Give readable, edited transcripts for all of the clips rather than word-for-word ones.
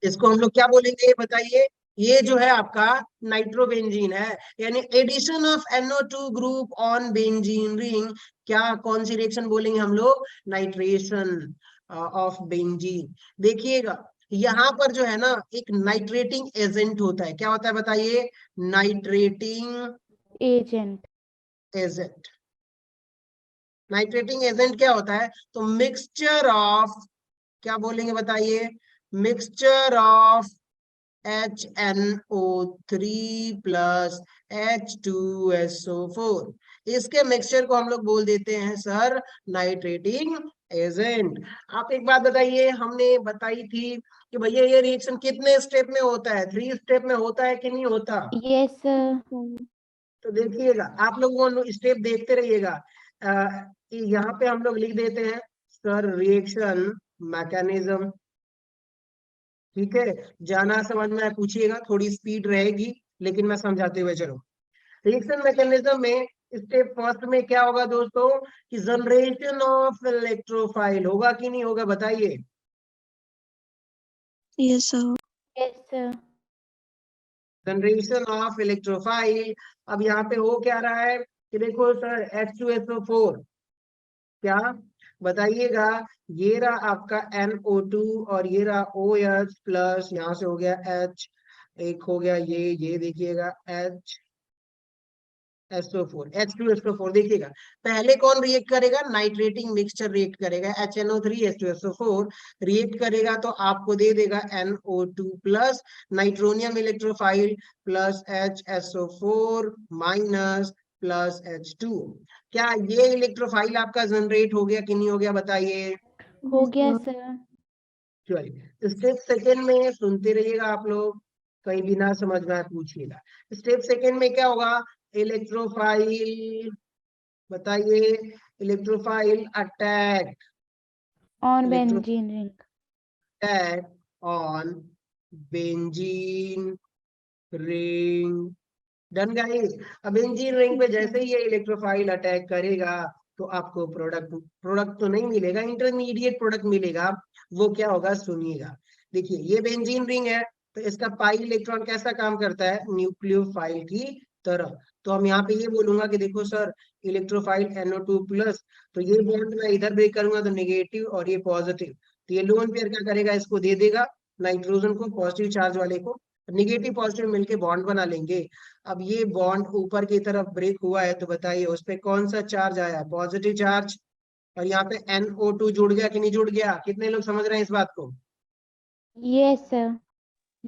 इसको हम लोग क्या बोलेंगे बताइए? ये जो है आपका नाइट्रोबेंजीन है, यानी addition of NO2 group on benzene ring. क्या कौन सी रिएक्शन बोलेंगे हम लोग? Nitration of benzene. देखिएगा यहाँ पर जो है ना एक नाइट्रेटिंग एजेंट होता है, क्या होता है बताइए? Nitrating agent. Agent. Nitrating agent क्या होता है? तो मिक्सचर ऑफ, क्या बोलेंगे बताइए? Mixture of HNO3 plus H2SO4, इसके मिक्सचर को हम लोग बोल देते हैं सर नाइट्रेटिंग एजेंट। आप एक बात बताइए, हमने बताई थी कि भैया ये रिएक्शन कितने स्टेप में होता है? 3 स्टेप में होता है कि नहीं होता? Yes sir. तो देखिएगा आप लोग वो स्टेप देखते रहिएगा। यहाँ पे हम लोग लिख देते हैं सर रिएक्शन मैकेनिज्म, ठीक है? जाना समझ में पूछिएगा, थोड़ी स्पीड रहेगी लेकिन मैं समझाते हुए चलो। रिएक्शन मैकेनिज्म में स्टेप फर्स्ट में क्या होगा दोस्तों? कि जनरेशन ऑफ इलेक्ट्रोफाइल होगा कि नहीं होगा बताइए? Yes sir. Yes sir. Generation of electrophile. अब यहाँ पे हो क्या रहा है कि देखो सर H2SO4, क्या बताइएगा? ये रहा आपका NO2 और ये रहा OH प्लस, यहाँ से हो गया H, एक हो गया ये देखिएगा HSO4, H2SO4। देखिएगा पहले कौन रिएक्ट करेगा? नाइट्रेटिंग मिक्सचर रिएक्ट करेगा, HNO3 H2SO4 रिएक्ट करेगा तो आपको दे देगा NO2 plus nitronium electrophile plus HSO4 minus plus H2। क्या ये इलेक्ट्रोफाइल आपका जनरेट हो गया कि नहीं हो गया बताइए? हो गया सर। चलिए स्टेप सेकेंड में सुनते रहिएगा आप लोग, कहीं भी ना समझ में आए पूछिएगा। स्टेप सेकेंड में क्या होगा? इलेक्ट्रोफाइल, बताइए? Electrophile attack, on electro benzene ring. Attack on benzene ring. Done guys? अब बेंजीन रिंग पे जैसे ही ये इलेक्ट्रोफाइल अटैक करेगा तो आपको प्रोडक्ट प्रोडक्ट तो नहीं मिलेगा, इंटरमीडिएट प्रोडक्ट मिलेगा। वो क्या होगा सुनिएगा। देखिए ये बेंजीन रिंग है, तो इसका पाई इलेक्ट्रॉन कैसा काम करता है? न्यूक्लियोफाइल की तरह। तो हम यहाँ पे ये बोलूंगा कि देखो सर इलेक्ट्रोफाइल NO2 प्लस, तो ये बॉन्ड मैं इधर ब्रेक करूंगा तो नेगेटिव और ये पॉजिटिव, तो ये लोन पेयर क्या करेगा? इसको दे देगा नाइट्रोजन को, पॉजिटिव चार्ज वाले को, निगेटिव पॉजिटिव मिलके बॉन्ड बना लेंगे। अब ये बॉन्ड ऊपर की तरफ ब्रेक हुआ है तो बताइए उस पे कौन सा चार्ज आया है? Positive charge. और यहाँ पे NO2 जुड़ गया कि नहीं जुड़ गया? कितने लोग समझ रहे हैं इस बात को? Yes sir.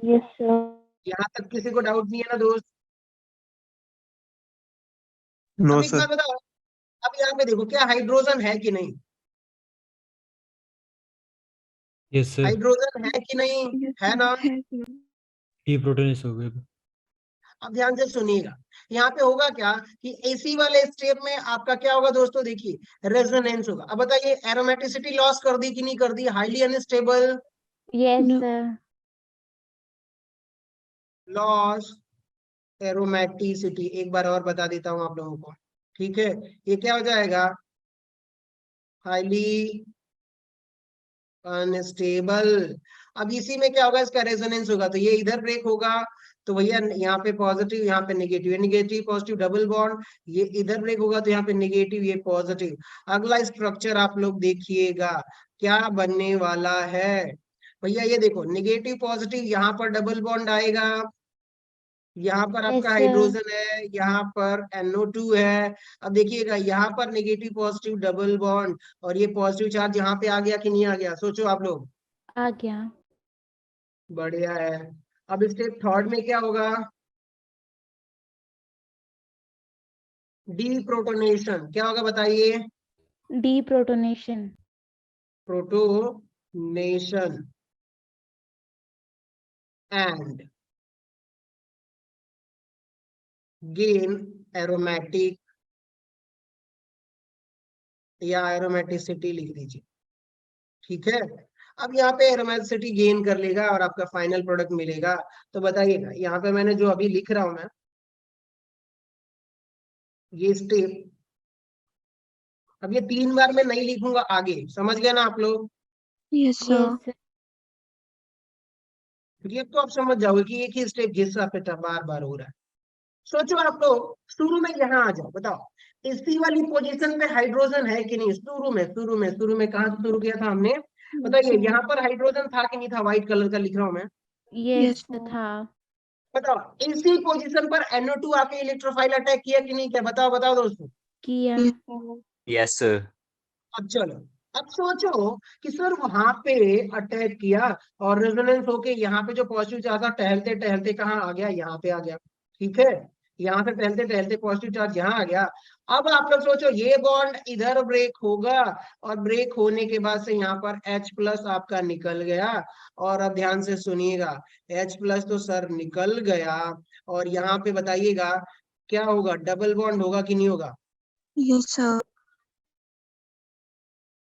Yes sir. यहाँ तक किसी को डाउट नहीं है ना दोस्त? नो अब एक सर। बात बताओ, अब यहाँ पे देखो क्या हाइड्रोजन है कि नहीं? Yes sir. हाइड्रोजन है कि नहीं? है ना? टी प्रोटोनिस हो गए। अब ध्यान से सुनिएगा, यहाँ पे होगा क्या कि इसी वाले स्टेप में आपका क्या होगा दोस्तों? देखिए रेजोनेंस होगा। अब बताइए एरोमेटिसिटी लॉस कर दी कि नहीं कर दी? Highly unstable, yes No. Sir. Loss aromaticity. एक बार और बता देता हूं आप लोगों को, ठीक है? ये क्या हो जाएगा? Highly unstable. अब इसी में क्या होगा? इसका रेजोनेंस होगा तो ये इधर ब्रेक होगा, तो भैया यहाँ पे पॉजिटिव यहाँ पे negative, negative positive double bond, ये इधर ब्रेक होगा तो यहाँ पे नेगेटिव ये पॉजिटिव। अगला स्ट्रक्चर आप लोग देखिएगा क्या बनने वाला है। भैया ये देखो नेगेटिव पॉजिटिव, यहाँ पर डबल बॉन्ड आएगा, यहाँ पर यस आपका सर। हाइड्रोजन है, यहाँ पर NO2 है। अब देखिएगा यहाँ पर नेगेटिव पॉजिटिव डबल बॉन्ड और ये पॉजिटिव चार्ज यहाँ पे आ गया कि नहीं आ गया? सोचो आप लोग। आ गया। बढ़िया है। अब स्टेप थर्ड में क्या होगा? डीप्रोटोनेशन। क्या होगा बताइए? D protonation. Protonation and gain aromatic या एरोमेटिसिटी लिख दीजिए, ठीक है? अब यहाँ पे एरोमेटिसिटी गेन कर लेगा और आपका फाइनल प्रोडक्ट मिलेगा। तो बताइएगा यहाँ पे मैंने जो अभी लिख रहा हूं मैं, ये स्टेप, अब ये 3 बार मैं नहीं लिखूंगा आगे, समझ गए ना आप लोग? Yes sir. Yes sir. क्योंकि अब तो आप समझ जाओगे कि एक ही स्टेप जिस हिसाब से बार बार हो रहा है। सोचो आप लोग शुरू में यहाँ आ जाओ, बताओ इसी वाली पोजीशन पे हाइड्रोजन है कि नहीं? शुरू में कहाँ से शुरू किया था हमने? बताइए, यहाँ पर हाइड्रोजन था कि नहीं था? व्हाइट कलर का लिख रहा हूं मैं। Yes sir. था। बताओ इसी पोजीशन पर NO2 आके इलेक्ट्रोफाइल अटैक किया कि नहीं किया? बताओ बताओ दोस्तों। किया। Yes, sir. Yes, sir. अब चलो, अब सोचो कि सर वहां पे अटैक किया और रेजोनेंस होके यहाँ पे जो पॉजिटिव चार्ज था टहलते टहलते कहाँ आ गया? यहाँ पे आ गया। ठीक है, यहाँ से टहलते टहलते पॉजिटिव चार्ज यहाँ आ गया। अब आप लोग सोचो ये बॉन्ड इधर ब्रेक होगा और ब्रेक होने के बाद से यहाँ पर H+ आपका निकल गया। और अब ध्यान से सुनिएगा, H+ तो सर निकल गया और यहाँ पे बताइएगा क्या होगा? डबल बॉन्ड होगा कि नहीं होगा? Yes, sir.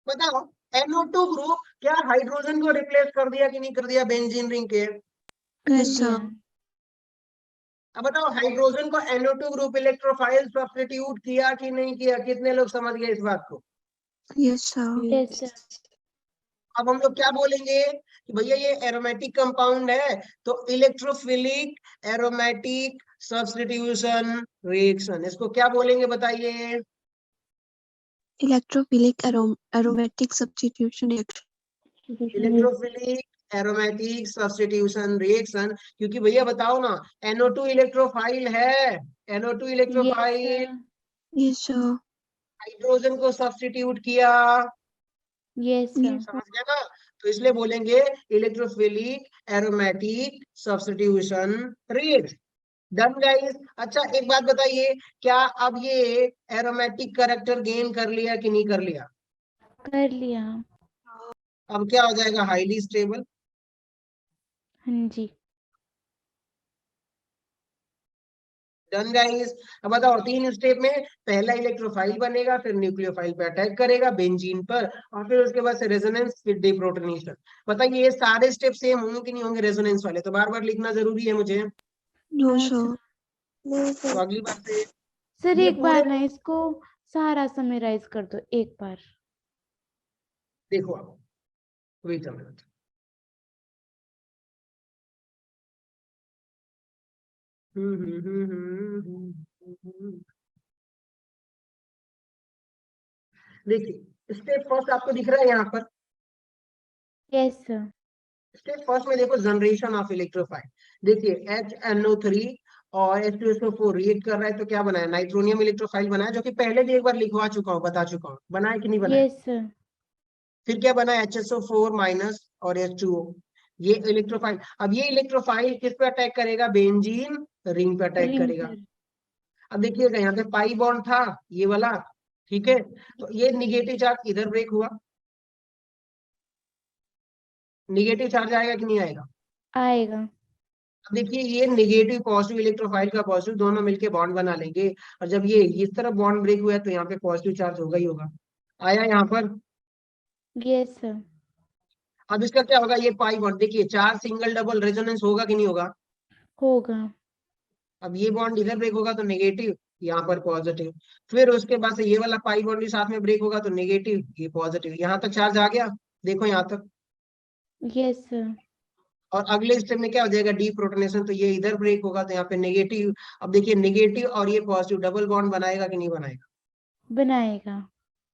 बताओ NO2 ग्रुप क्या हाइड्रोजन को रिप्लेस कर दिया कि नहीं कर दिया बेंजीन रिंग के? कर Yes, दिया। sir. अब बताओ हाइड्रोजन को NO2 ग्रुप इलेक्ट्रोफाइल सब्स्टिट्यूट किया कि नहीं किया? कितने लोग समझ गए इस बात को? Yes, sir. Yes sir. अब हम लोग क्या बोलेंगे कि भैया ये एरोमेटिक कंपाउंड है, तो इलेक्ट्रोफिलिक एरोमेटिक सब्स्टिट्यूशन रिएक्शन, इसको क्या बोलेंगे बताइए? Electrophilic aromatic substitution reaction. Electrophilic aromatic substitution reaction, क्योंकि भैया बताओ ना NO2 इलेक्ट्रोफाइल है, NO2 yes electrophile sir. Yes, sir. Hydrogen को सब्स्टिट्यूट किया। Yes sir. Yes, समझ गया ना? तो इसलिए बोलेंगे electrophilic aromatic substitution reaction. Done guys. अच्छा एक बात बताइए, क्या अब ये एरोमेटिक कैरेक्टर गेन कर लिया कि नहीं कर लिया? कर लिया। अब क्या हो जाएगा? Highly stable. हाँ जी। Done guys. अब बताओ 3 स्टेप में पहला इलेक्ट्रोफाइल बनेगा, फिर न्यूक्लियोफाइल पे अटैक करेगा बेंजीन पर, और फिर उसके बाद से रेजोनेंस, फिर डिप्रोटोनेशन। बताइए ये सारे स्टेप सेम होंगे कि नहीं होंगे रेजोनेंस वाले? तो बार बार लिखना जरूरी है मुझे। no, हाँ sir. तो अगली बार से सर ये एक पूरे बार ना इसको सारा समराइज कर दो एक बार। देखो आप, वेट अ मिनट। देखिए स्टेप फर्स्ट आपको दिख रहा है यहाँ पर। Yes sir. स्टेप फर्स्ट में देखो जनरेशन ऑफ इलेक्ट्रोफाइल। देखिए HNO3 और H2SO4 रिएक्ट कर रहा है, तो क्या बनाया? नाइट्रोनियम इलेक्ट्रोफाइल बनाया, जो कि पहले भी एक बार लिखवा चुका हूँ, बता चुका हूँ। बनाया कि नहीं बनाया? Yes sir. फिर क्या बना? HSO4- और H2O। ये इलेक्ट्रोफाइल, अब ये इलेक्ट्रोफाइल किस पे अटैक करेगा? बेंजीन रिंग पे अटैक रिंग करेगा। पर। अब देखिएगा यहाँ पे पाई बॉन्ड था ये वाला, ठीक है, तो ये निगेटिव चार्ज इधर ब्रेक हुआ। निगेटिव चार्ज आएगा कि नहीं आएगा? आएगा। अब देखिए ये निगेटिव पॉजिटिव इलेक्ट्रोफाइल का पॉजिटिव दोनों मिलके बॉन्ड बना लेंगे, और जब ये इस तरफ बॉन्ड ब्रेक हुआ है तो यहाँ पे पॉजिटिव चार्ज होगा ही होगा। आया यहाँ पर? Yes sir. अब इसका क्या होगा? ये पाई बॉन्ड देखिए, चार सिंगल डबल रेजोनेंस होगा कि नहीं होगा? होगा। अब ये बॉन्ड इधर ब्रेक होगा तो नेगेटिव, यहाँ पर पॉजिटिव। फिर उसके बाद से ये वाला पाई बॉन्ड भी साथ में ब्रेक होगा तो नेगेटिव, ये पॉजिटिव। यहाँ तक चार्ज आ गया, देखो यहाँ तक। Yes sir. और अगले स्टेप में क्या हो जाएगा? डीप्रोटोनेशन, तो ये इधर ब्रेक होगा तो यहाँ पे नेगेटिव। अब देखिए निगेटिव और ये पॉजिटिव डबल बॉन्ड बनाएगा कि नहीं बनाएगा? बनाएगा।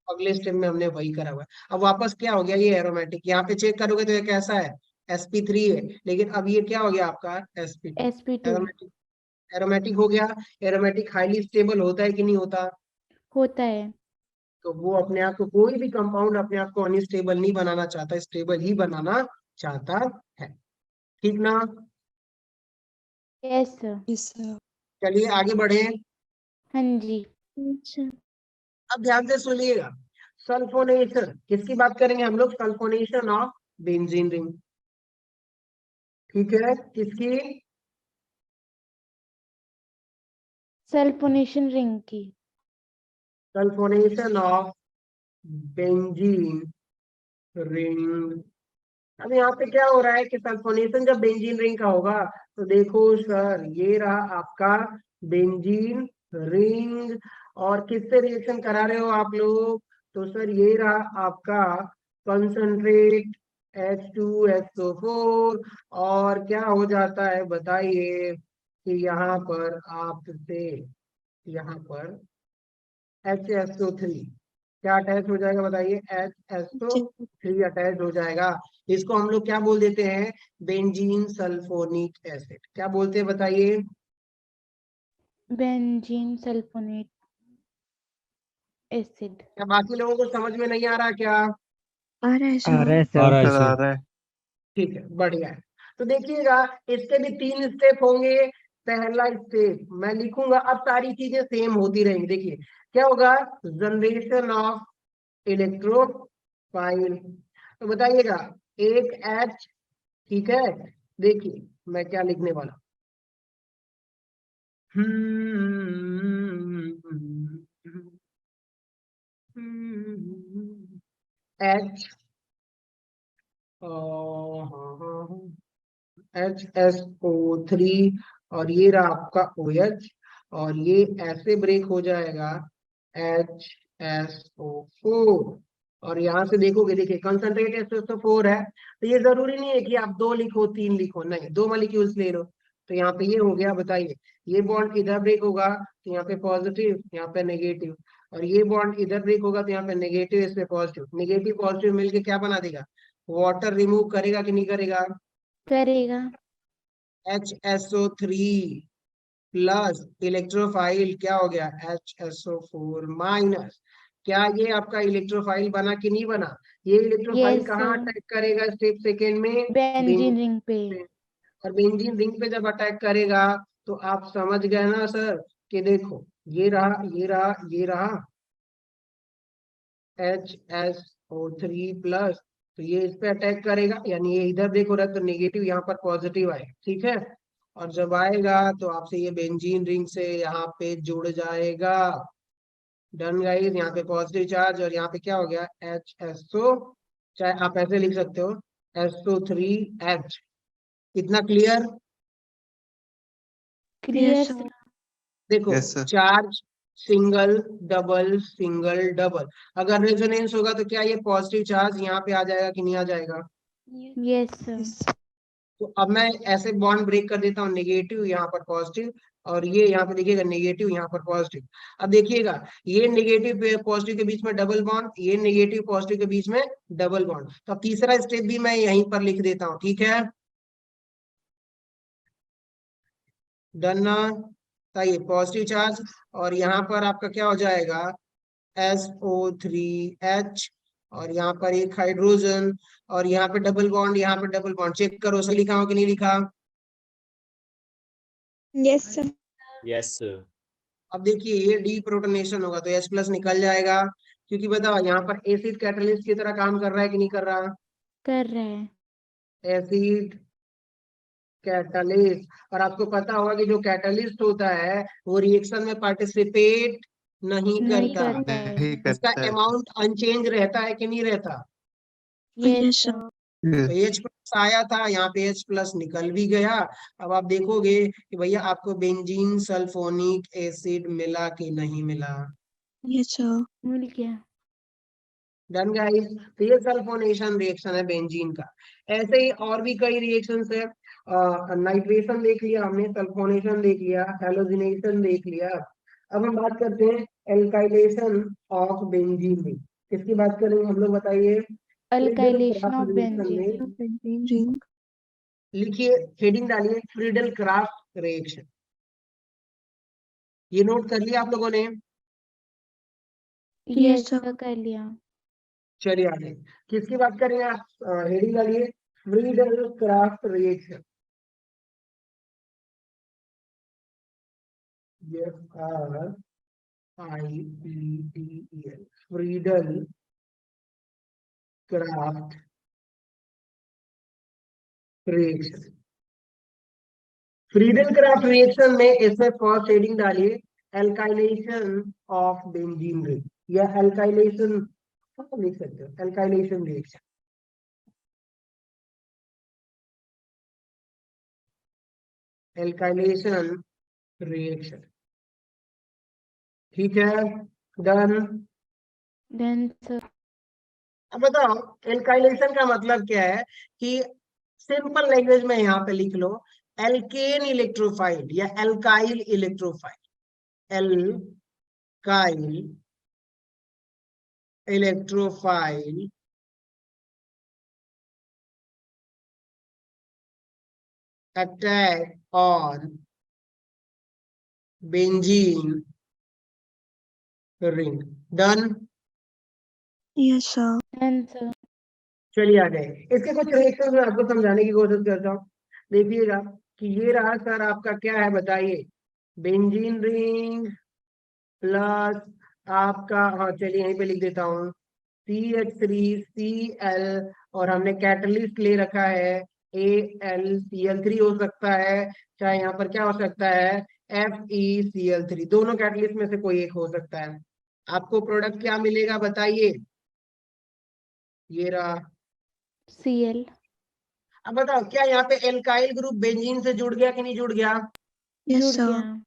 अगले स्टेप में हमने वही करा हुआ है। अब वापस क्या हो गया? ये एरोमेटिक, यहाँ पे चेक करोगे तो ये कैसा है? sp3 है, लेकिन अब ये क्या हो गया आपका? sp2। sp2 एरोमेटिक, एरोमेटिक हो गया। एरोमेटिक हाईली स्टेबल होता है कि नहीं होता? होता है। तो वो अपने आप को, कोई भी कंपाउंड अपने आप को अनस्टेबल नहीं बनाना चाहता, स्टेबल ही बनाना चाहता है। ठीक ना? Yes sir. yes, sir. चलिए आगे बढ़े। हाँ जी। अच्छा. अब ध्यान से सुनिएगा, सल्फोनेशन किसकी बात करेंगे हम लोग? Sulphonation of benzene ring. ठीक है, किसकी? सल्फोनेशन रिंग की। Sulphonation of benzene ring. अब यहाँ पे क्या हो रहा है कि सल्फोनेशन जब बेंजीन रिंग का होगा, तो देखो सर ये रहा आपका बेंजीन रिंग। और किससे रिएक्शन करा रहे हो आप लोग? तो सर ये रहा आपका कंसंट्रेट H2SO4 और क्या हो जाता है बताइए कि यहाँ पर आपसे यहाँ पर HSO3 क्या अटैच हो जाएगा बताइए, HSO3 अटैच हो जाएगा। इसको हम लोग क्या बोल देते हैं, बेंजीन सल्फोनिक एसिड। क्या बोलते हैं बताइए, बेंजीन सल्फोनेट एसिड। क्या बाकी लोगों को समझ में नहीं आ रहा क्या? आ रहा है आ रहा सर। है आ रहा है सर। सर, आ रहा है। ठीक है, बढ़िया है। तो देखिएगा इसके भी 3 स्टेप होंगे। पहला स्टेप मैं लिखूंगा, अब सारी चीजें सेम होती रहेंगी। देखिए क्या होगा, जनरेशन ऑफ इलेक्ट्रोफाइल। तो बताइएगा एक H, ठीक है। देखिए मैं क्या लिखने वाला, H HSO3 और ये रहा आपका OH और ये ऐसे ब्रेक हो जाएगा HSO4। और यहाँ से देखोगे, देखिए कंसंट्रेट HSO4 है, तो ये जरूरी नहीं है कि आप 2 लिखो 3 लिखो, नहीं 2 मॉलिक्यूल्स ले लो। तो यहाँ पे ये हो गया, बताइए ये बॉन्ड इधर ब्रेक होगा तो यहाँ पे पॉजिटिव, यहाँ पे नेगेटिव, और ये बॉन्ड इधर ब्रेक होगा तो यहाँ पे नेगेटिव, इस पे पॉजिटिव, नेगेटिव पॉजिटिव मिलके क्या बना देगा, वाटर रिमूव करेगा कि नहीं करेगा, करेगा। HSO3 प्लस इलेक्ट्रोफाइल क्या हो गया, HSO4 माइनस। क्या ये आपका इलेक्ट्रोफाइल बना कि नहीं बना? ये इलेक्ट्रोफाइल यस कहाँ सर, अटैक करेगा स्टेप सेकेंड में, बेंजीन रिंग पे। पे। और बेंजीन रिंग पे जब अटैक करेगा तो आप समझ गए ना सर, कि देखो ये रहा ये रहा ये रहा HSO3 प्लस, तो ये इस पे अटैक करेगा, यानी ये इधर देखो रहा तो नेगेटिव, यहाँ पर पॉजिटिव आएगा, ठीक है। और जब आएगा तो आपसे ये बेंजीन रिंग से यहाँ पे जुड़ जाएगा। डन गाइस, यहाँ पे पॉजिटिव चार्ज और यहाँ पे क्या हो गया, HSO, चाहे आप ऐसे लिख सकते हो SO3H। इतना clear? Clear Yes, sir. Sir. देखो yes sir. Charge single double single double, अगर रेजोनेंस होगा तो क्या ये पॉजिटिव चार्ज यहाँ पे आ जाएगा कि नहीं आ जाएगा? Yes sir. Yes. तो अब मैं ऐसे बॉन्ड ब्रेक कर देता हूँ, नेगेटिव यहाँ पर पॉजिटिव, और ये यहाँ पे देखिएगा नेगेटिव यहाँ पर पॉजिटिव। अब देखिएगा ये नेगेटिव पॉजिटिव के बीच में डबल बॉन्ड, ये नेगेटिव पॉजिटिव के बीच में डबल बॉन्ड। तो अब तीसरा स्टेप भी मैं यहीं पर लिख देता हूँ, ठीक है। डन ना, तो ये पॉजिटिव चार्ज और यहाँ पर आपका क्या हो जाएगा, SO3H, और यहाँ पर एक हाइड्रोजन, और यहाँ पे डबल बॉन्ड, यहाँ पे डबल बॉन्ड। चेक करो सही लिखा हो कि नहीं लिखा। Yes, sir. Yes sir. अब देखिए ये डीप्रोटोनेशन होगा तो H प्लस निकल जाएगा, क्योंकि बताओ यहाँ पर एसिड कैटलिस्ट की तरह काम कर रहा है कि नहीं कर रहा, कर रहा है। Acid catalyst. और आपको पता होगा कि जो कैटलिस्ट होता है वो रिएक्शन में पार्टिसिपेट नहीं नहीं करता, करता है। नहीं उसका करता है। अमाउंट अनचेंज रहता है कि नहीं रहता। Yes Yes, sir. sir. तो H प्लस आया था, यहाँ पे H प्लस निकल भी गया। अब आप देखोगे कि भैया आपको बेंजीन सल्फोनिक एसिड मिला कि नहीं मिला। Yes, sir. मिल गया। डन गाइस, तो ये सल्फोनेशन रिएक्शन है बेंजीन का। ऐसे ही और भी कई रिएक्शंस है। नाइट्रेशन देख लिया हमने, सल्फोनेशन देख लिया, हैलोजिनेशन देख लिया। अब हम बात करते हैं एल्काइलेशन ऑफ बेंजीन में। किसकी बात करेंगे हम लोग बताइए, Friedel alkylation craft of reaction benzene में। रिंग। Benzene ring. लिखिए, हेडिंग डालिए फ्रीडल क्राफ्ट रिएक्शन। ये नोट कर लिया आप लोगों ने? Yes, yes sir. सर, कर लिया। चलिए आगे, किसकी बात करेंगे आप, हेडिंग डालिए Friedel craft reaction. FRIEDEL, Friedel craft reaction. Friedel craft reaction में इसमें फर्स्ट हेडिंग डालिए एल्काइलेशन ऑफ बेंजीन रिंग, या एल्काइलेशन लिख सकते हो, एल्काइलेशन रिएक्शन। एल्काइलेशन रिएक्शन, ठीक है। डन। Done sir. अब बताओ एल्काइलेशन का मतलब क्या है, कि सिंपल लैंग्वेज में यहाँ पे लिख लो, एल्केन इलेक्ट्रोफाइल या alkyl electrophile, alkyl electrophile attack on benzene ring. Done. Yes, sir. Done, sir. चलिए आ गए। इसके कुछ रिएक्शन मैं आपको समझाने की कोशिश करता हूँ। देखिएगा कि ये रहा सर आपका क्या है बताइए, बेंजीन रिंग प्लस आपका, हाँ चलिए यहीं पे लिख देता हूँ, CH3Cl और हमने कैटलिस्ट ले रखा है AlCl3 हो सकता है, चाहे यहाँ पर क्या हो सकता है FeCl3, दोनों कैटलिस्ट में से कोई एक हो सकता है। आपको प्रोडक्ट क्या मिलेगा बताइए, ये रहा Cl. अब बताओ क्या यहाँ पे एल्काइल ग्रुप बेंजीन से जुड़ गया कि नहीं जुड़ गया? Yes, जुड़ sir. गया।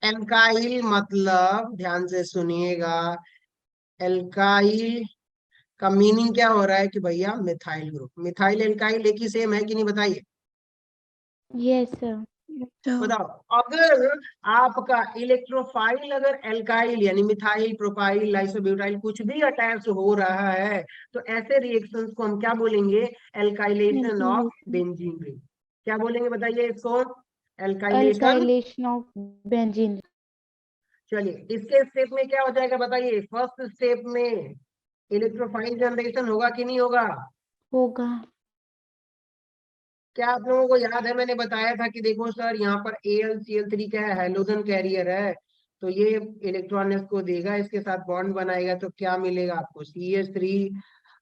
एल्काइल मतलब ध्यान से सुनिएगा, एल्काइल का मीनिंग क्या हो रहा है कि भैया मिथाइल ग्रुप, मिथाइल एल्काइल एक ही सेम है कि नहीं बताइए? Yes, sir. Yes, sir. बताओ अगर आपका इलेक्ट्रोफाइल अगर एल्काइल यानी मिथाइल प्रोपाइल लाइसोब्यूटाइल कुछ भी अटैच हो रहा है, तो ऐसे रिएक्शंस को हम क्या बोलेंगे, alkylation of Alkylation. Benzene ring. क्या बोलेंगे बताइए इसको, एल्काइलेशन। Alkylation of benzene. चलिए इसके स्टेप में क्या हो जाएगा बताइए, फर्स्ट स्टेप में इलेक्ट्रोफाइल जनरेशन होगा कि नहीं होगा? होगा। क्या आप लोगों को याद है मैंने बताया था कि देखो सर यहाँ पर AlCl3 क्या है, हेलोजन कैरियर है, तो ये इलेक्ट्रॉन इसको देगा, इसके साथ बॉन्ड बनाएगा, तो क्या मिलेगा आपको CH3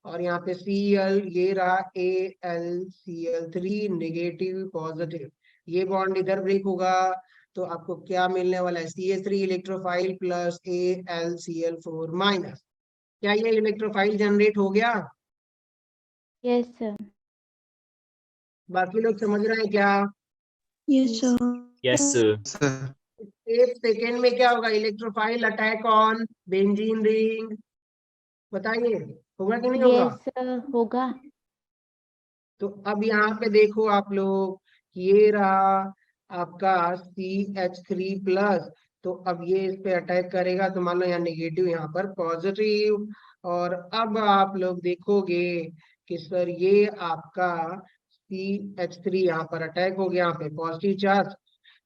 और यहाँ पे Cl, ये रहा AlCl3 नेगेटिव पॉजिटिव, ये बॉन्ड इधर ब्रेक होगा, तो आपको क्या मिलने वाला है CH3 electrophile plus AlCl4 minus. क्या ये इलेक्ट्रोफाइल जनरेट हो गया? Yes, sir. बाकी लोग समझ रहे हैं क्या? Yes, sir. Yes, sir. एक सेकेंड में क्या होगा, electrophile attack on benzene ring, बताइए होगा कि नहीं होगा? Yes, sir. होगा। तो अब यहाँ पे देखो आप लोग, ये रहा आपका CH3 प्लस, तो अब ये इस पे अटैक करेगा, तो मान लो यहाँ नेगेटिव यहाँ पर पॉजिटिव, और अब आप लोग देखोगे कि सर ये आपका CH3 यहाँ पर अटैक हो गया, यहाँ पे पॉजिटिव चार्ज,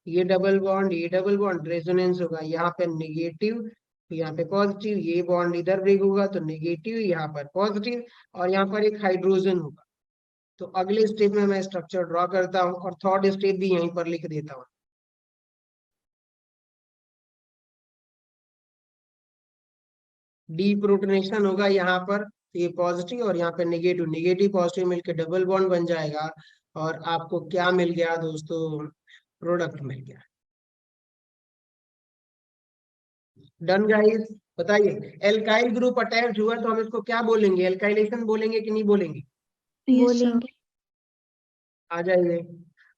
ये डबल बॉन्ड रेजोनेंस होगा, यहाँ पे नेगेटिव यहाँ पे पॉजिटिव, ये बॉन्ड इधर ब्रेक होगा तो नेगेटिव यहाँ पर पॉजिटिव, और यहाँ पर एक हाइड्रोजन होगा। तो अगले स्टेप में मैं स्ट्रक्चर ड्रॉ करता हूँ और थर्ड स्टेप भी यहीं पर लिख देता हूँ। डीप्रोटोनेशन होगा यहाँ पर, ये पॉजिटिव और यहाँ पे नेगेटिव, नेगेटिव पॉजिटिव मिलकर डबल बॉन्ड बन जाएगा, और आपको क्या मिल गया दोस्तों, प्रोडक्ट मिल गया। डन गाइस, बताइए एल्काइल ग्रुप अटैच हुआ तो हम इसको क्या बोलेंगे, एल्काइलेशन बोलेंगे कि नहीं बोलेंगे? Yes, sir. बोलेंगे। आ जाइए,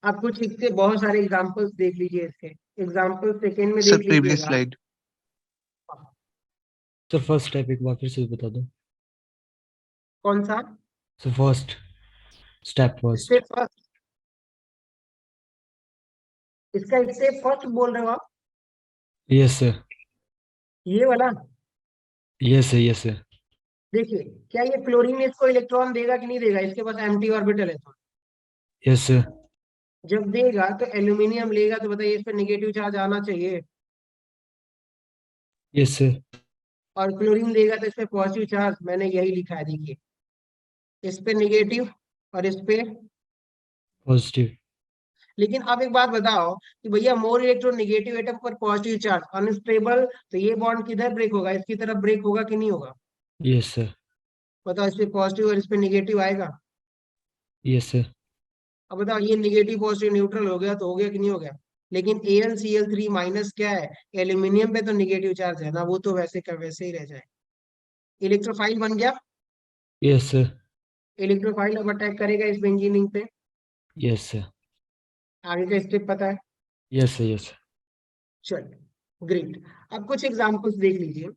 आप कुछ इसके बहुत सारे एग्जांपल्स देख लीजिए, इसके एग्जांपल सेकंड में सर देख प्रीवियस लीजिएगा। स्लाइड। सर फर्स्ट स्टेप एक बार फिर से बता दो। कौन सा sir first step first. Step first, इसका स्टेप फर्स्ट बोल रहे हो आप, यस सर, ये वाला? यस सर, यस सर, देखिए क्या ये क्लोरीन इसको इलेक्ट्रॉन देगा कि नहीं देगा, इसके पास एम्प्टी ऑर्बिटल है, तो यस सर, जब देगा तो एल्यूमिनियम लेगा, तो बताइए इस पे नेगेटिव चार्ज आना चाहिए, यस सर, और क्लोरीन देगा तो इस पे पॉजिटिव चार्ज, मैंने यही लिखा है देखिए, इस पे नेगेटिव और इस पे। पॉजिटिव। लेकिन अब एक बात बताओ कि भैया मोर इलेक्ट्रॉन नेगेटिव एटम पर पॉजिटिव चार्ज अनस्टेबल, तो ये बॉन्ड किधर ब्रेक होगा, इसकी तरफ ब्रेक होगा कि नहीं होगा? यस सर, बताओ इस पे पॉजिटिव और इस पे नेगेटिव आएगा। यस सर, अब बताओ ये नेगेटिव पॉजिटिव न्यूट्रल हो गया, तो हो गया कि नहीं हो गया? लेकिन AlCl3 माइनस क्या है, एल्यूमिनियम पे तो नेगेटिव चार्ज है ना, वो तो वैसे का वैसे ही रह जाए। इलेक्ट्रोफाइल बन गया, यस सर, इलेक्ट्रोफाइल अब अटैक करेगा इस बेंजीन रिंग पे। यस सर, आगे का स्टेप पता है? यस सर, यस सर, चलिए ग्रेट, अब कुछ एग्जांपल्स देख लीजिए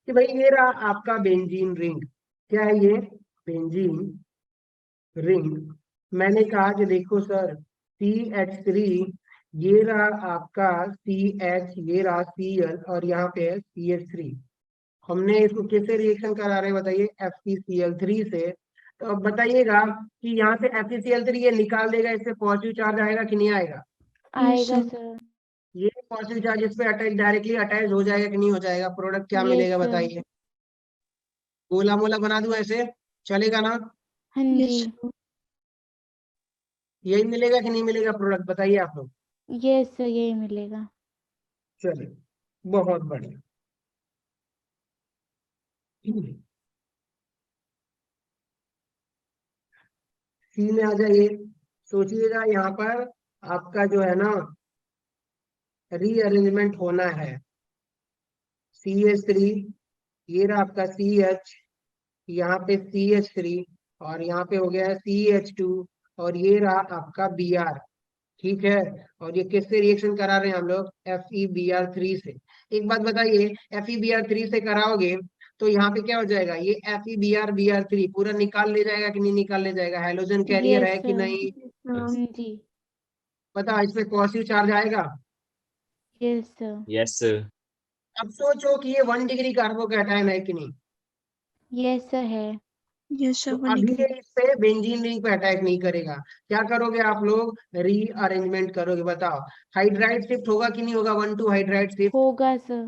कि भाई ये रहा आपका बेंजीन रिंग, क्या है ये? Benzene ring. मैंने कहा कि देखो सर CH3, ये रहा आपका CH, ये रहा Cl, और यहाँ पे है CH3। हमने इसको किससे रिएक्शन करा रहे हैं बताइए? FeCl3 से। तो अब बताइएगा कि यहाँ से FeCl3 ये निकाल देगा, इससे पॉजिटिव चार्ज आएगा कि नहीं आएगा? आएगा sir. सर। ये पॉजिटिव चार्ज इस पे अटैच, डायरेक्टली अटैच हो जाएगा कि नहीं हो जाएगा? प्रोडक्ट क्या Yes, मिलेगा sir. बताइए? गोला मोला बना दूं ऐसे, चलेगा ना? हाँ Yes, जी। sir. यही मिलेगा कि नहीं मिलेगा प्रोडक्ट, बताइए आप लोग। यस सर, यही मिलेगा। चलिए, बहुत बढ़िया। सी में आ जाइए। सोचिएगा यहाँ पर आपका जो है ना रीअरेंजमेंट होना है। CH3, ये रहा आपका CH, यहाँ पे CH3, और यहाँ पे हो गया है CH2, और ये रहा आपका Br। ठीक है, और ये किससे रिएक्शन करा रहे हैं हम लोग? FeBr3 से। एक बात बताइए, FeBr3 से कराओगे तो यहाँ पे क्या हो जाएगा? ये FeBr पूरा निकाल ले जाएगा कि नहीं निकाल ले जाएगा? हैलोजन कैरियर यस है कि सर। नहीं? हाँ जी। पता इसमें पॉजिटिव चार्ज आएगा। Yes sir. Yes sir. अब सोचो कि ये 1 डिग्री कार्बोकैटायन है कि नहीं? यस सर है। Yes, sir. तो One अभी ये degree. इस पे बेंजीन रिंग पे अटैक नहीं करेगा। क्या करोगे आप लोग? रीअरेंजमेंट करोगे। बताओ हाइड्राइड शिफ्ट होगा कि नहीं होगा? 1 to हाइड्राइड शिफ्ट। होगा सर।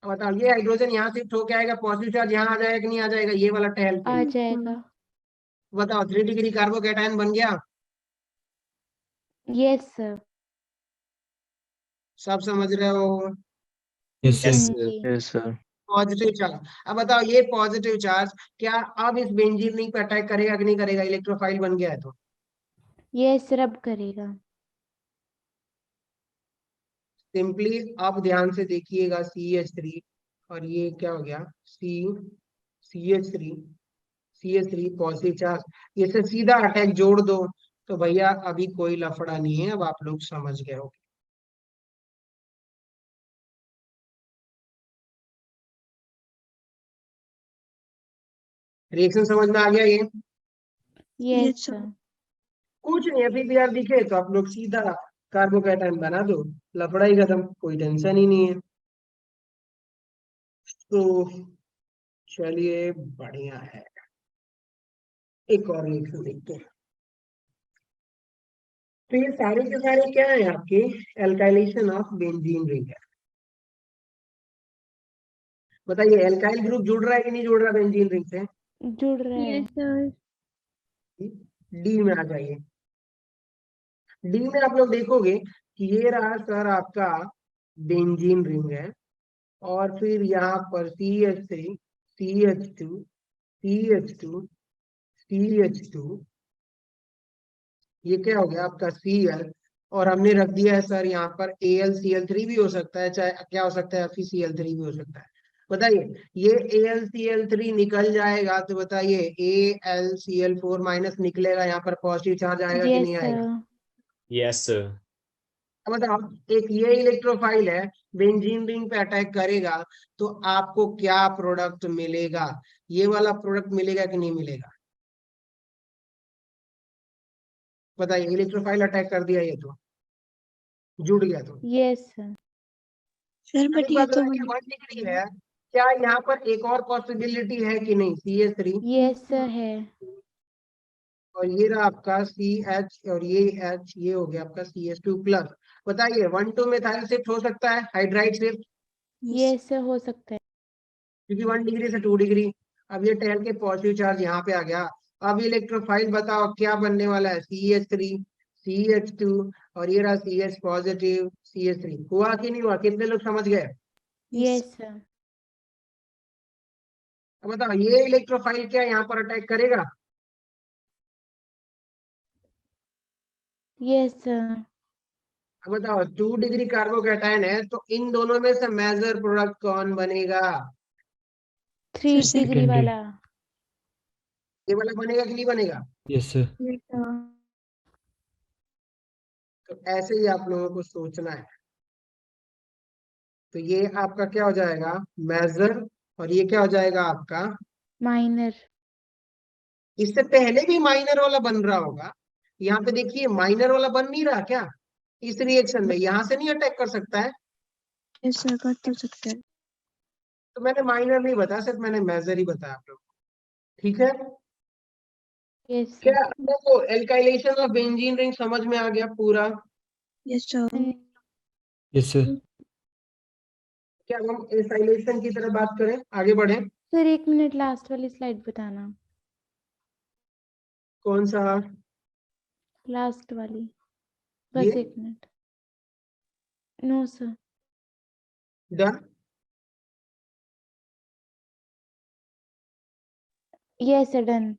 बताओ ये हाइड्रोजन यहाँ शिफ्ट होके आएगा, पॉजिटिव चार्ज यहाँ आ जाएगा कि नहीं आ जाएगा? ये वाला टहल के आ जाएगा। बताओ 3 डिग्री कार्बोकैटायन बन गया। Yes sir. सब समझ रहे हो? यस हाँ यस सर। सर। जी। Yes sir. Positive charge. अब बताओ ये पॉजिटिव चार्ज क्या अब इस बेंजीन रिंग पे अटैक करेगा कि नहीं करेगा? इलेक्ट्रोफाइल बन गया है तो। यस सर, अब करेगा। सिंपली आप ध्यान से देखिएगा, CH3, और ये क्या हो गया? CH3, CH3 पॉजिटिव चार्ज, इससे सीधा अटैक जोड़ दो। तो भैया अभी कोई लफड़ा नहीं है, अब आप लोग समझ गए हो। रिएक्शन समझ में आ गया ये? Yes Yes, sir. सर। कुछ नहीं, FeBr दिखे तो आप लोग सीधा कार्बोकैटायन बना दो, लफड़ा ही खत्म, कोई टेंशन ही नहीं है। तो चलिए बढ़िया है, एक और रिएक्शन देखते हैं। तो ये सारे के सारे क्या है आपके? एल्काइलेशन ऑफ बेंजीन रिंग है। बताइए एल्काइल ग्रुप जुड़ रहा है कि नहीं जुड़ रहा बेंजीन रिंग से? जुड़ रहा है। Yes, sir. डी में आ जाइए। डी में आप लोग देखोगे कि ये रहा सर आपका बेंजीन रिंग है, और फिर यहाँ पर CH3, CH2, CH2, CH2, ये क्या हो गया आपका Cl, और हमने रख दिया है सर यहाँ पर AlCl3 भी हो सकता है, चाहे क्या हो सकता है? FeCl3 भी हो सकता है। बताइए ये AlCl3 निकल जाएगा तो बताइए AlCl4 माइनस निकलेगा, यहाँ पर पॉजिटिव चार्ज आएगा कि यस नहीं आएगा? सर। Yes sir. अब बताओ एक ये इलेक्ट्रोफाइल है, बेंजीन रिंग पे अटैक करेगा तो आपको क्या प्रोडक्ट मिलेगा? ये वाला प्रोडक्ट मिलेगा कि नहीं मिलेगा? बताइए इलेक्ट्रोफाइल अटैक कर दिया, ये तो जुड़ गया तो। Yes sir. Sir, अब but एक ये बात तो बताइए, 1 डिग्री है, क्या यहाँ पर एक और पॉसिबिलिटी है कि नहीं? CH3, यस सर है। और ये रहा आपका CH, और ये H, ये हो गया आपका CH2 प्लस। बताइए 1 to मिथाइल शिफ्ट हो सकता है, hydride shift, Yes. Yes sir, हो सकता है। क्योंकि 1 डिग्री से 2 डिग्री। अब ये टहल के पॉजिटिव चार्ज यहाँ पे आ गया। अब इलेक्ट्रोफाइल बताओ क्या बनने वाला है? CH3, CH2, और ये रहा CH पॉजिटिव, CH3। हुआ कि नहीं हुआ? कितने लोग समझ गए? Yes. Yes sir. अब बताओ ये इलेक्ट्रोफाइल क्या यहाँ पर अटैक करेगा? Yes sir. अब बताओ 2 डिग्री कार्बोकैटायन है, तो इन दोनों में से मेजर प्रोडक्ट कौन बनेगा? 3 Sir, डिग्री secondary. वाला। ये वाला बनेगा कि नहीं बनेगा? Yes sir. Yes, sir. तो ऐसे ही आप लोगों को सोचना है। तो ये आपका क्या हो जाएगा? मेजर, और ये क्या हो जाएगा आपका माइनर। इससे पहले भी माइनर वाला बन रहा होगा। यहाँ पे देखिए माइनर वाला बन नहीं रहा क्या इस रिएक्शन में, यहाँ से नहीं अटैक कर सकता है। यस सर, कर तो सकते हैं। तो मैंने माइनर नहीं बताया, सिर्फ मैंने मेजर ही बताया आप लोग, ठीक है। Yes sir. क्या आपको एल्काइलेशन ऑफ बेंजीन रिंग समझ में आ गया पूरा? Yes sir. Yes, sir. क्या हम एसाइलेशन की तरफ बात करें, आगे बढ़े? सर 1 मिनट, लास्ट वाली स्लाइड बताना, कौन सा? लास्ट वाली, ये बस 1 minute. No sir. Done. Yes sir, done.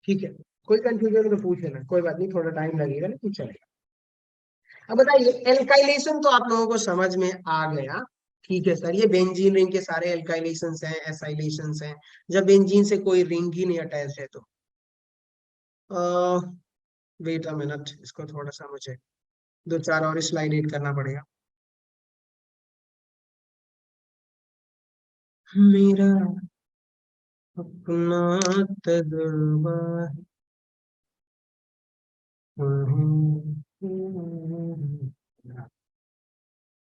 ठीक है, कोई कंफ्यूजन तो पूछ लेना, कोई बात नहीं, थोड़ा टाइम लगेगा लेकिन चलेगा। अब बताइए, एल्काइलेशन तो आप लोगों को समझ में आ गया, ठीक है सर। ये बेंजीन रिंग के सारे एल्काइलेशंस हैं, एसाइलेशंस हैं, जब बेंजीन से कोई रिंग ही नहीं अटैच है तो। वेट अ मिनट, इसको थोड़ा सा मुझे 2-4 और स्लाइड एड करना पड़ेगा। मेरा अपना तजुर्बा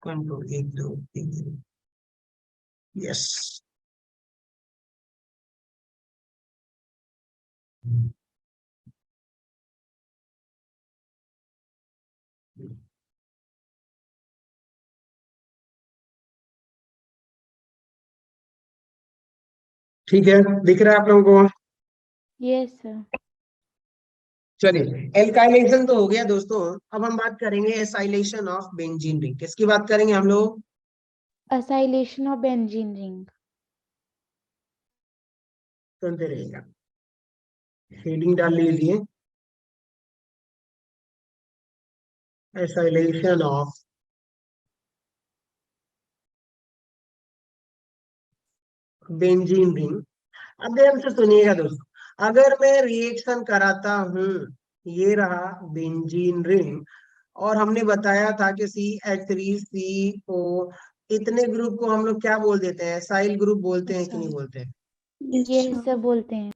कंट्रोल 1 2 3। यस। ठीक है, दिख रहा है आप लोगों को? Yes sir. चलिए, एल्काइलेशन तो हो गया दोस्तों। अब हम बात करेंगे एसाइलेशन ऑफ बेंजीन रिंग। किसकी बात करेंगे हम लोग? Acylation of benzene ring. सुनते रहिएगा, हेडिंग डाल लीजिए, एसाइलेशन ऑफ बेंजीन रिंग। अब ध्यान से सुनिएगा दोस्तों, अगर मैं रिएक्शन कराता हूं, ये रहा बेंजीन रिंग, और हमने बताया था कि CH3CO, इतने ग्रुप को हम लोग क्या बोल देते हैं, एसाइल ग्रुप बोलते हैं कि नहीं बोलते हैं? Yes yes sir. सर बोलते हैं।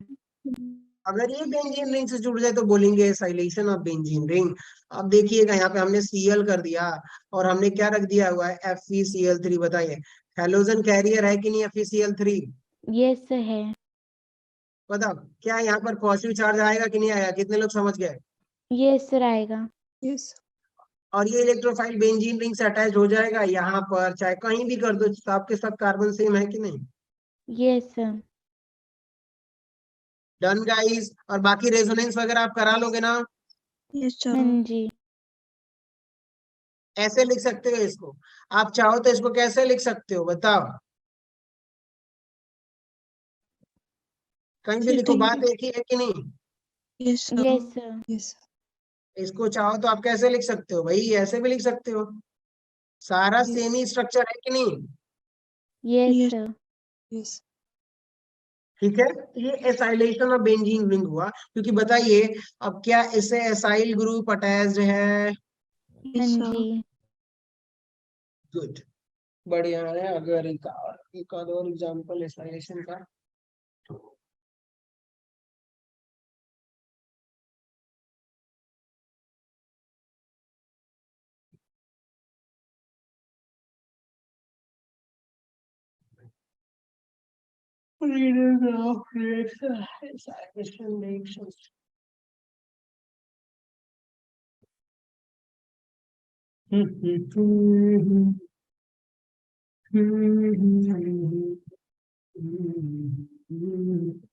अगर ये बेंजीन रिंग से जुड़ जाए तो बोलेंगे एसाइलेशन ऑफ बेंजीन रिंग। अब देखिएगा यहाँ पे हमने Cl कर दिया और हमने क्या रख दिया हुआ है, FeCl3। बताइए, हेलोजन कैरियर है कि नहीं FeCl3? यस सर है। बताओ, क्या यहाँ पर पॉजिटिव चार्ज आएगा कि नहीं आएगा? कितने लोग समझ गए? यस सर आएगा। यस। और ये इलेक्ट्रोफाइल बेंजीन रिंग से अटैच हो जाएगा, यहाँ पर चाहे कहीं भी कर दो, सब के सब कार्बन सेम है कि नहीं? Yes sir. Done guys. और बाकी रेजोनेंस वगैरह आप करा लोगे ना? यस हाँ सर। जी। ऐसे लिख सकते हो इसको, आप चाहो तो इसको कैसे लिख सकते हो बताओ? कहीं भी लिखो, बात एक ही है कि नहीं? Yes sir. Yes sir. Yes. इसको चाहो तो आप कैसे लिख सकते हो भाई, ऐसे भी लिख सकते हो। सारा सेम ही स्ट्रक्चर है कि नहीं? Yes yes. सर। यस। ठीक है, ये एसाइलेशन ऑफ बेंजीन रिंग हुआ। क्योंकि बताइए, अब क्या इससे एसाइल ग्रुप अटैच्ड है? हाँ यस सर। जी। गुड, बढ़िया है। अगर एक आध और एग्जांपल एसाइलेशन का,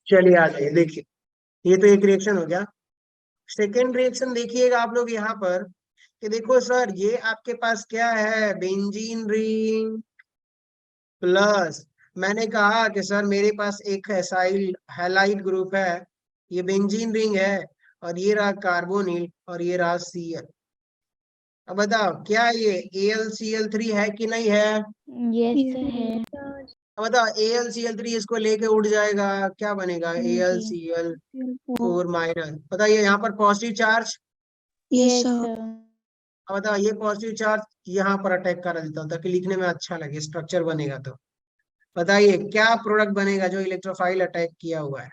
चलिए आ जाइए, देखिए ये तो एक रिएक्शन हो गया। सेकेंड रिएक्शन देखिएगा आप लोग यहाँ पर, कि देखो सर, ये आपके पास क्या है, बेंजीन रिंग प्लस, मैंने कहा कि सर मेरे पास एक एसाइल हैलाइड ग्रुप है, ये बेंजीन रिंग है, और ये रहा कार्बोनिल, और ये रहा Cl। अब बताओ, क्या ये AlCl3 है कि नहीं है? यस सर है। अब बताओ, AlCl3 इसको लेके उड़ जाएगा, क्या बनेगा, हाँ जी। AlCl4 minus. बताइए यहाँ पर positive charge. Yes yes sir. Sir. अब बताओ, ये पॉजिटिव चार्ज यहाँ पर अटैक कर देता हूँ ताकि लिखने में अच्छा लगे, स्ट्रक्चर बनेगा तो। बताइए क्या प्रोडक्ट बनेगा जो इलेक्ट्रोफाइल अटैक किया हुआ है?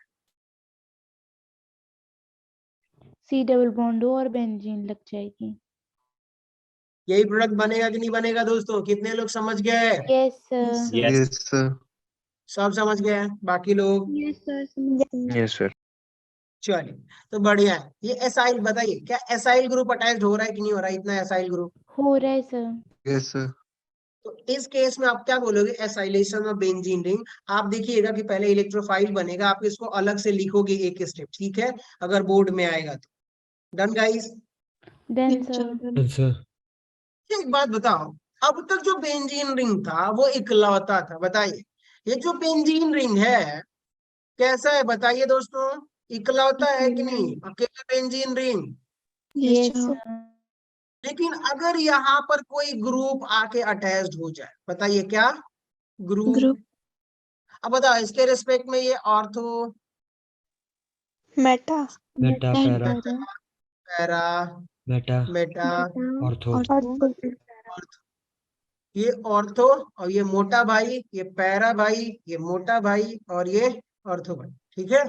C डबल बॉन्ड हो और बेंजीन लग जाएगी। यही प्रोडक्ट बनेगा कि नहीं बनेगा दोस्तों? कितने लोग समझ गए? Yes Yes, sir. sir. Yes, sir. सब समझ गए हैं? बाकी लोग? Yes, sir. समझ गए। Yes, sir. चलिए, तो बढ़िया है। ये एसाइल बताइए, क्या एसाइल ग्रुप अटैच हो रहा है कि नहीं हो रहा है? इतना एसाइल ग्रुप, हो रहा है सर। Yes, sir. तो इस केस में आप क्या बोलोगे? Acylation of benzene ring. आप देखिएगा कि पहले इलेक्ट्रोफाइल बनेगा, आप इसको अलग से लिखोगे एक स्टेप, ठीक है, अगर बोर्ड में आएगा तो। Done guys? Then Yes, sir. sir. Yes, sir. एक बात बताओ, अब तक जो बेंजीन रिंग था वो इकलौता था, बताइए ये जो बेंजीन रिंग है कैसा है? बताइए दोस्तों, इकलौता है कि नहीं? अकेला benzene ring. Yes, yes sir. Sir. लेकिन अगर यहाँ पर कोई ग्रुप आके अटैच्ड हो जाए, बताइए क्या ग्रुप? Group. अब बताओ इसके रिस्पेक्ट में ये ortho, Meta. Meta, para, para, meta, Meta, ortho. Ortho. ये ऑर्थो, और ये मोटा भाई, ये पैरा भाई, ये मोटा भाई, और ये ऑर्थो भाई, ठीक है।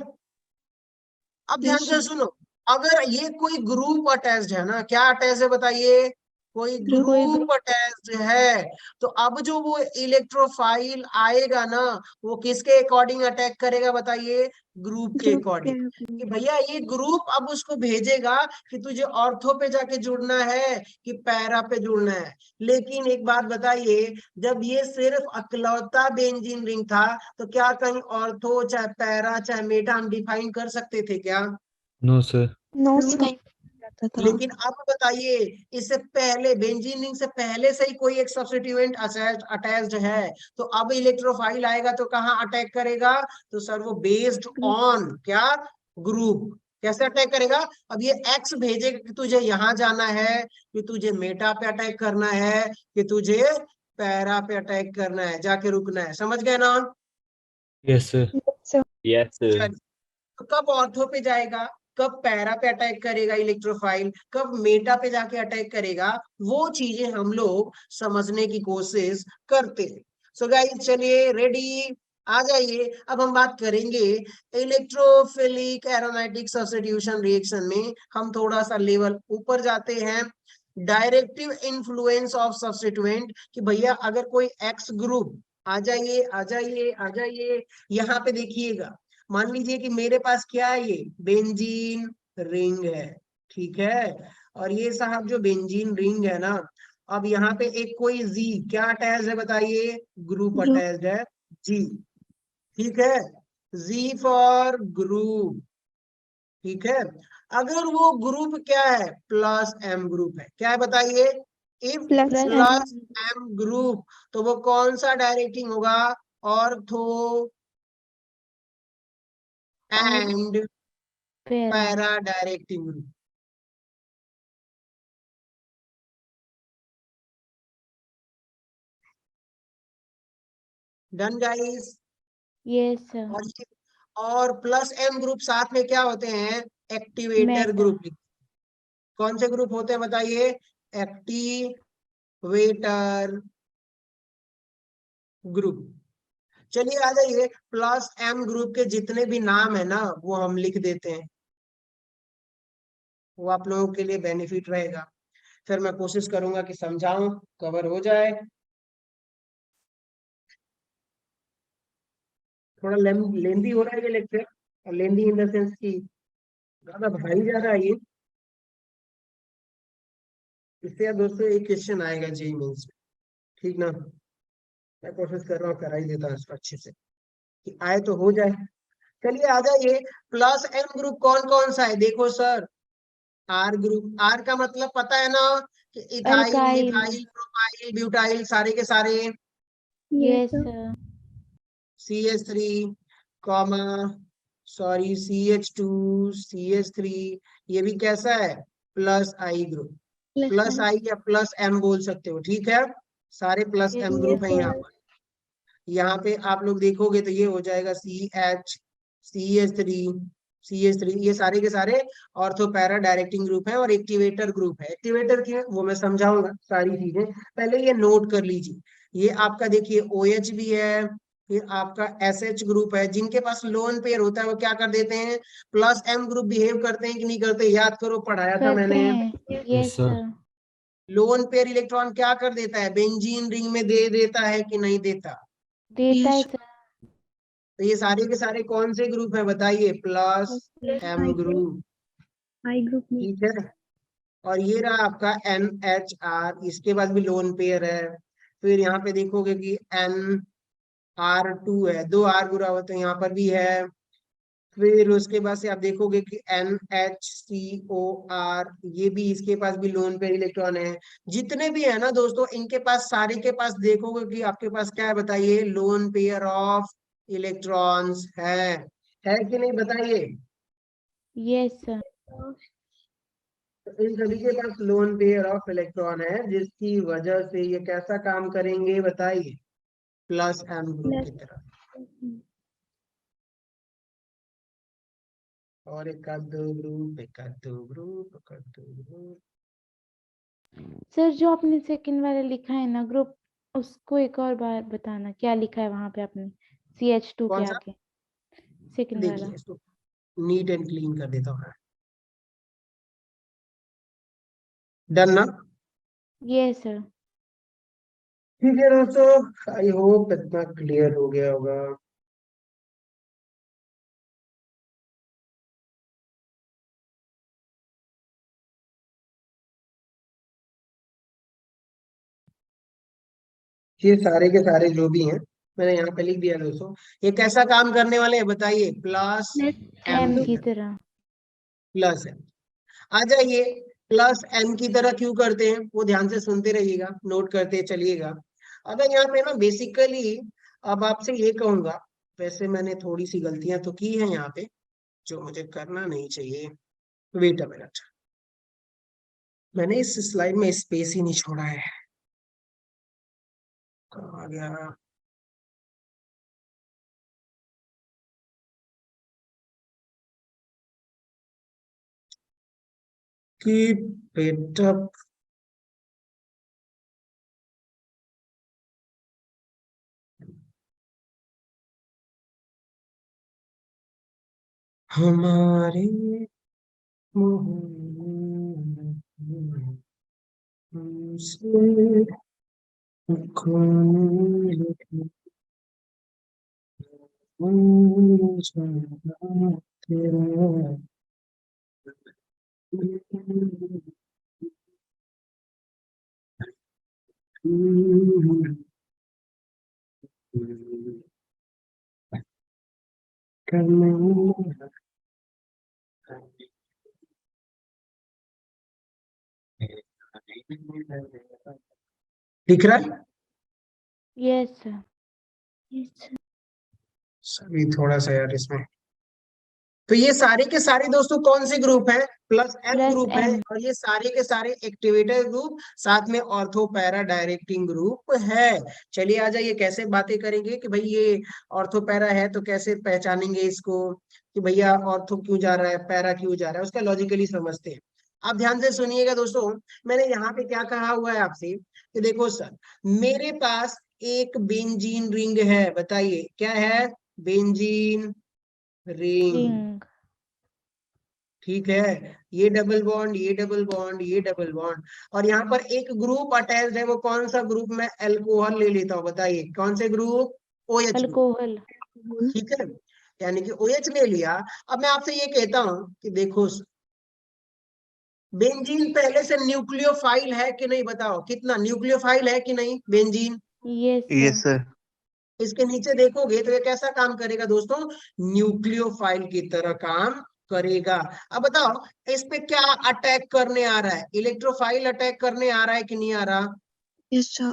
अब ध्यान Yes, से sir. सुनो, अगर ये कोई ग्रुप अटैच्ड है ना, क्या अटैच है बताइए? कोई Group. ग्रुप अटैच्ड है, तो अब जो वो इलेक्ट्रोफाइल आएगा ना, वो किसके अकॉर्डिंग अटैक करेगा बताइए? ग्रुप के Group अकॉर्डिंग। के कि भैया ये ग्रुप अब उसको भेजेगा कि तुझे ऑर्थो पे जाके जुड़ना है कि पैरा पे जुड़ना है। लेकिन एक बात बताइए, जब ये सिर्फ अकलौता बेंजीन रिंग था, तो क्या कहीं ऑर्थो चाहे पैरा चाहे मेटा हम डिफाइन कर सकते थे क्या? No, sir. No, sir. जाता था। लेकिन अब बताइए, इससे पहले बेंजीन रिंग से पहले से ही कोई एक सब्स्टिट्यूएंट अटैच्ड है, तो अब इलेक्ट्रोफाइल आएगा तो कहाँ अटैक करेगा? तो सर वो बेस्ड ऑन क्या? ग्रुप। कैसे अटैक करेगा? अब ये एक्स भेजेगा कि तुझे यहाँ जाना है, कि तुझे मेटा पे अटैक करना है, कि तुझे पैरा पे अटैक करना है, जाके रुकना है। समझ गए ना? Yes, sir. Yes, sir. Yes, sir. चलिए, तो कब ऑर्थो पे जाएगा, कब पैरा पे अटैक करेगा इलेक्ट्रोफाइल, कब मेटा पे जाके अटैक करेगा, वो चीजें हम लोग समझने की कोशिश करते हैं। सो गाइस चलिए, रेडी, आ जाइए। अब हम बात करेंगे इलेक्ट्रोफिलिक एरोमेटिक सब्स्टिट्यूशन रिएक्शन में। हम थोड़ा सा लेवल ऊपर जाते हैं। डायरेक्टिव इन्फ्लुएंस ऑफ सब्स्टिट्यूएंट, कि भैया अगर कोई एक्स ग्रुप, आ जाइए आ जाइए आ जाइए, यहाँ पे देखिएगा, मान लीजिए कि मेरे पास क्या है, ये बेंजीन रिंग है, ठीक है, और ये साहब जो बेंजीन रिंग है ना, अब यहाँ पे एक कोई जी क्या अटैच है बताइए? Group Group. अटैच है, जी, ठीक है, जी फॉर ग्रुप, ठीक है। अगर वो ग्रुप क्या है? प्लस एम ग्रुप है, क्या है बताइए? If Plus plus M group, तो वो कौन सा डायरेक्टिंग होगा? Ortho and para. Para directing group. Done guys? Yes sir. और और प्लस एम ग्रुप साथ में क्या होते हैं? Activator Meta. ग्रुप। कौन से ग्रुप होते हैं बताइए? Activator group. चलिए आ जाइए, प्लस एम ग्रुप के जितने भी नाम है ना, वो हम लिख देते हैं, वो आप लोगों के लिए बेनिफिट रहेगा। फिर मैं कोशिश करूंगा कि समझाऊं, कवर हो जाए। थोड़ा लेंदी हो रहा है ये लेक्चर, और लेंदी इन द सेंस की ज्यादा भारी जा रहा है ये। इससे यार दोस्तों एक क्वेश्चन आएगा जेईई मेंस में, ठीक ना? मैं कोशिश कर रहा हूँ करा ही देता हूँ इसको अच्छे से, कि आए तो हो जाए। चलिए आ जाइए, प्लस एम ग्रुप कौन कौन सा है? देखो सर, आर ग्रुप। आर का मतलब पता है ना, कि ethyl, alkyl. Methyl, propyl, butyl, सारे के सारे। Yes sir. CH3 comma, sorry CH2, CH3, ये भी कैसा है? प्लस आई ग्रुप। प्लस आई या प्लस एम बोल सकते हो, ठीक है, सारे प्लस एम ग्रुप है यहाँ पर। यहाँ पे आप लोग देखोगे तो ये हो जाएगा CH, CH3, CH3, ये सारे के सारे ऑर्थो पैरा डायरेक्टिंग ग्रुप है, और एक्टिवेटर ग्रुप है। एक्टिवेटर की वो मैं समझाऊंगा सारी चीजें, पहले ये नोट कर लीजिए। ये आपका देखिए OH भी है, फिर आपका SH ग्रुप है, जिनके पास लोन पेयर होता है वो क्या कर देते हैं, प्लस M ग्रुप बिहेव करते हैं कि नहीं करते, याद करो पढ़ाया था करते मैंने। हैं। Yes, yes sir. Sir. Lone pair electron क्या कर देता है, बेंजीन रिंग में दे देता है कि नहीं देता। देता है Yes. सर। तो ये सारे के सारे कौन से ग्रुप है बताइए, plus M group, I group में ठीक है। और ये रहा आपका NHR, इसके पास भी लोन पेयर है। फिर यहाँ पे देखोगे कि NR2 है, 2 R बुरा हुआ तो यहाँ पर भी है। फिर उसके बाद से आप देखोगे कि NHCOR, ये भी, इसके पास भी लोन पेयर इलेक्ट्रॉन है। जितने भी है ना दोस्तों, इनके पास सारे के पास देखोगे कि आपके पास क्या है बताइए, लोन पेयर ऑफ इलेक्ट्रॉन्स है कि नहीं बताइए। Yes sir. तो इन सभी के पास लोन पेयर ऑफ इलेक्ट्रॉन है, जिसकी वजह से ये कैसा काम करेंगे बताइए, प्लस M ग्रुप की तरह। और एक आध दो ग्रुप, एक आध दो ग्रुप, एक आध दो ग्रुप। सर जो आपने सेकंड वाला लिखा है ना ग्रुप, उसको एक और बार बताना, क्या लिखा है वहां पे आपने CH2 कौन के सा, आगे, सेकंड वाला। देखिए इसको नीट एंड क्लीन कर देता हूँ मैं। डन ना। Yes sir. ठीक है दोस्तों, आई होप इतना क्लियर हो गया होगा। ये सारे के सारे जो भी हैं मैंने यहाँ पे लिख दिया दोस्तों, ये कैसा काम करने वाले हैं बताइए, प्लस M M की की तरह, तरह। Plus M। आ जाइए, प्लस M की तरह क्यों करते हैं वो ध्यान से सुनते रहिएगा, नोट करते चलिएगा। अगर यहाँ पे ना बेसिकली, अब आपसे ये कहूंगा, वैसे मैंने थोड़ी सी गलतियां तो की है यहाँ पे, जो मुझे करना नहीं चाहिए। वेट अ मिनट, मैंने इस स्लाइड में स्पेस ही नहीं छोड़ा है, कहाँ गया। कि बेटा, हमारे हमसे कौन जाना तेरा। दिख रहा है यस सर। Yes. सभी, थोड़ा सा यार इसमें। तो ये सारे के सारे दोस्तों कौन से ग्रुप हैं, प्लस M प्लस ग्रुप है। M। और ये सारे के सारे एक्टिवेटर ग्रुप, साथ में ऑर्थो पैरा डायरेक्टिंग ग्रुप है। चलिए आ जाइए, कैसे बातें करेंगे कि भाई ये ऑर्थो पैरा है तो कैसे पहचानेंगे इसको, कि भैया ऑर्थो क्यों जा रहा है, पैरा क्यों जा रहा है, उसका लॉजिकली समझते हैं। आप ध्यान से सुनिएगा दोस्तों, मैंने यहाँ पे क्या कहा हुआ है आपसे, कि देखो सर, मेरे पास एक बेंजीन रिंग है, बताइए क्या है, बेंजीन रिंग, रिंग। ठीक है। ये डबल बॉन्ड, ये डबल बॉन्ड, ये डबल बॉन्ड, और यहाँ पर एक ग्रुप अटैच्ड है, वो कौन सा ग्रुप, मैं अल्कोहल ले लेता हूँ, बताइए कौन से ग्रुप, OH ग्रुप, अल्कोहल। ठीक है। यानी कि OH ले लिया। अब मैं आपसे ये कहता हूं कि देखो, बेंजीन पहले से न्यूक्लियोफाइल है कि नहीं, बताओ कितना न्यूक्लियोफाइल है कि नहीं benzene. Yes yes sir. Sir. इसके नीचे देखोगे तो ये कैसा काम करेगा दोस्तों, न्यूक्लियोफाइल की तरह काम करेगा। अब बताओ, इस पे क्या अटैक करने आ रहा है, इलेक्ट्रोफाइल अटैक करने आ रहा है कि नहीं आ रहा। Yes, sir.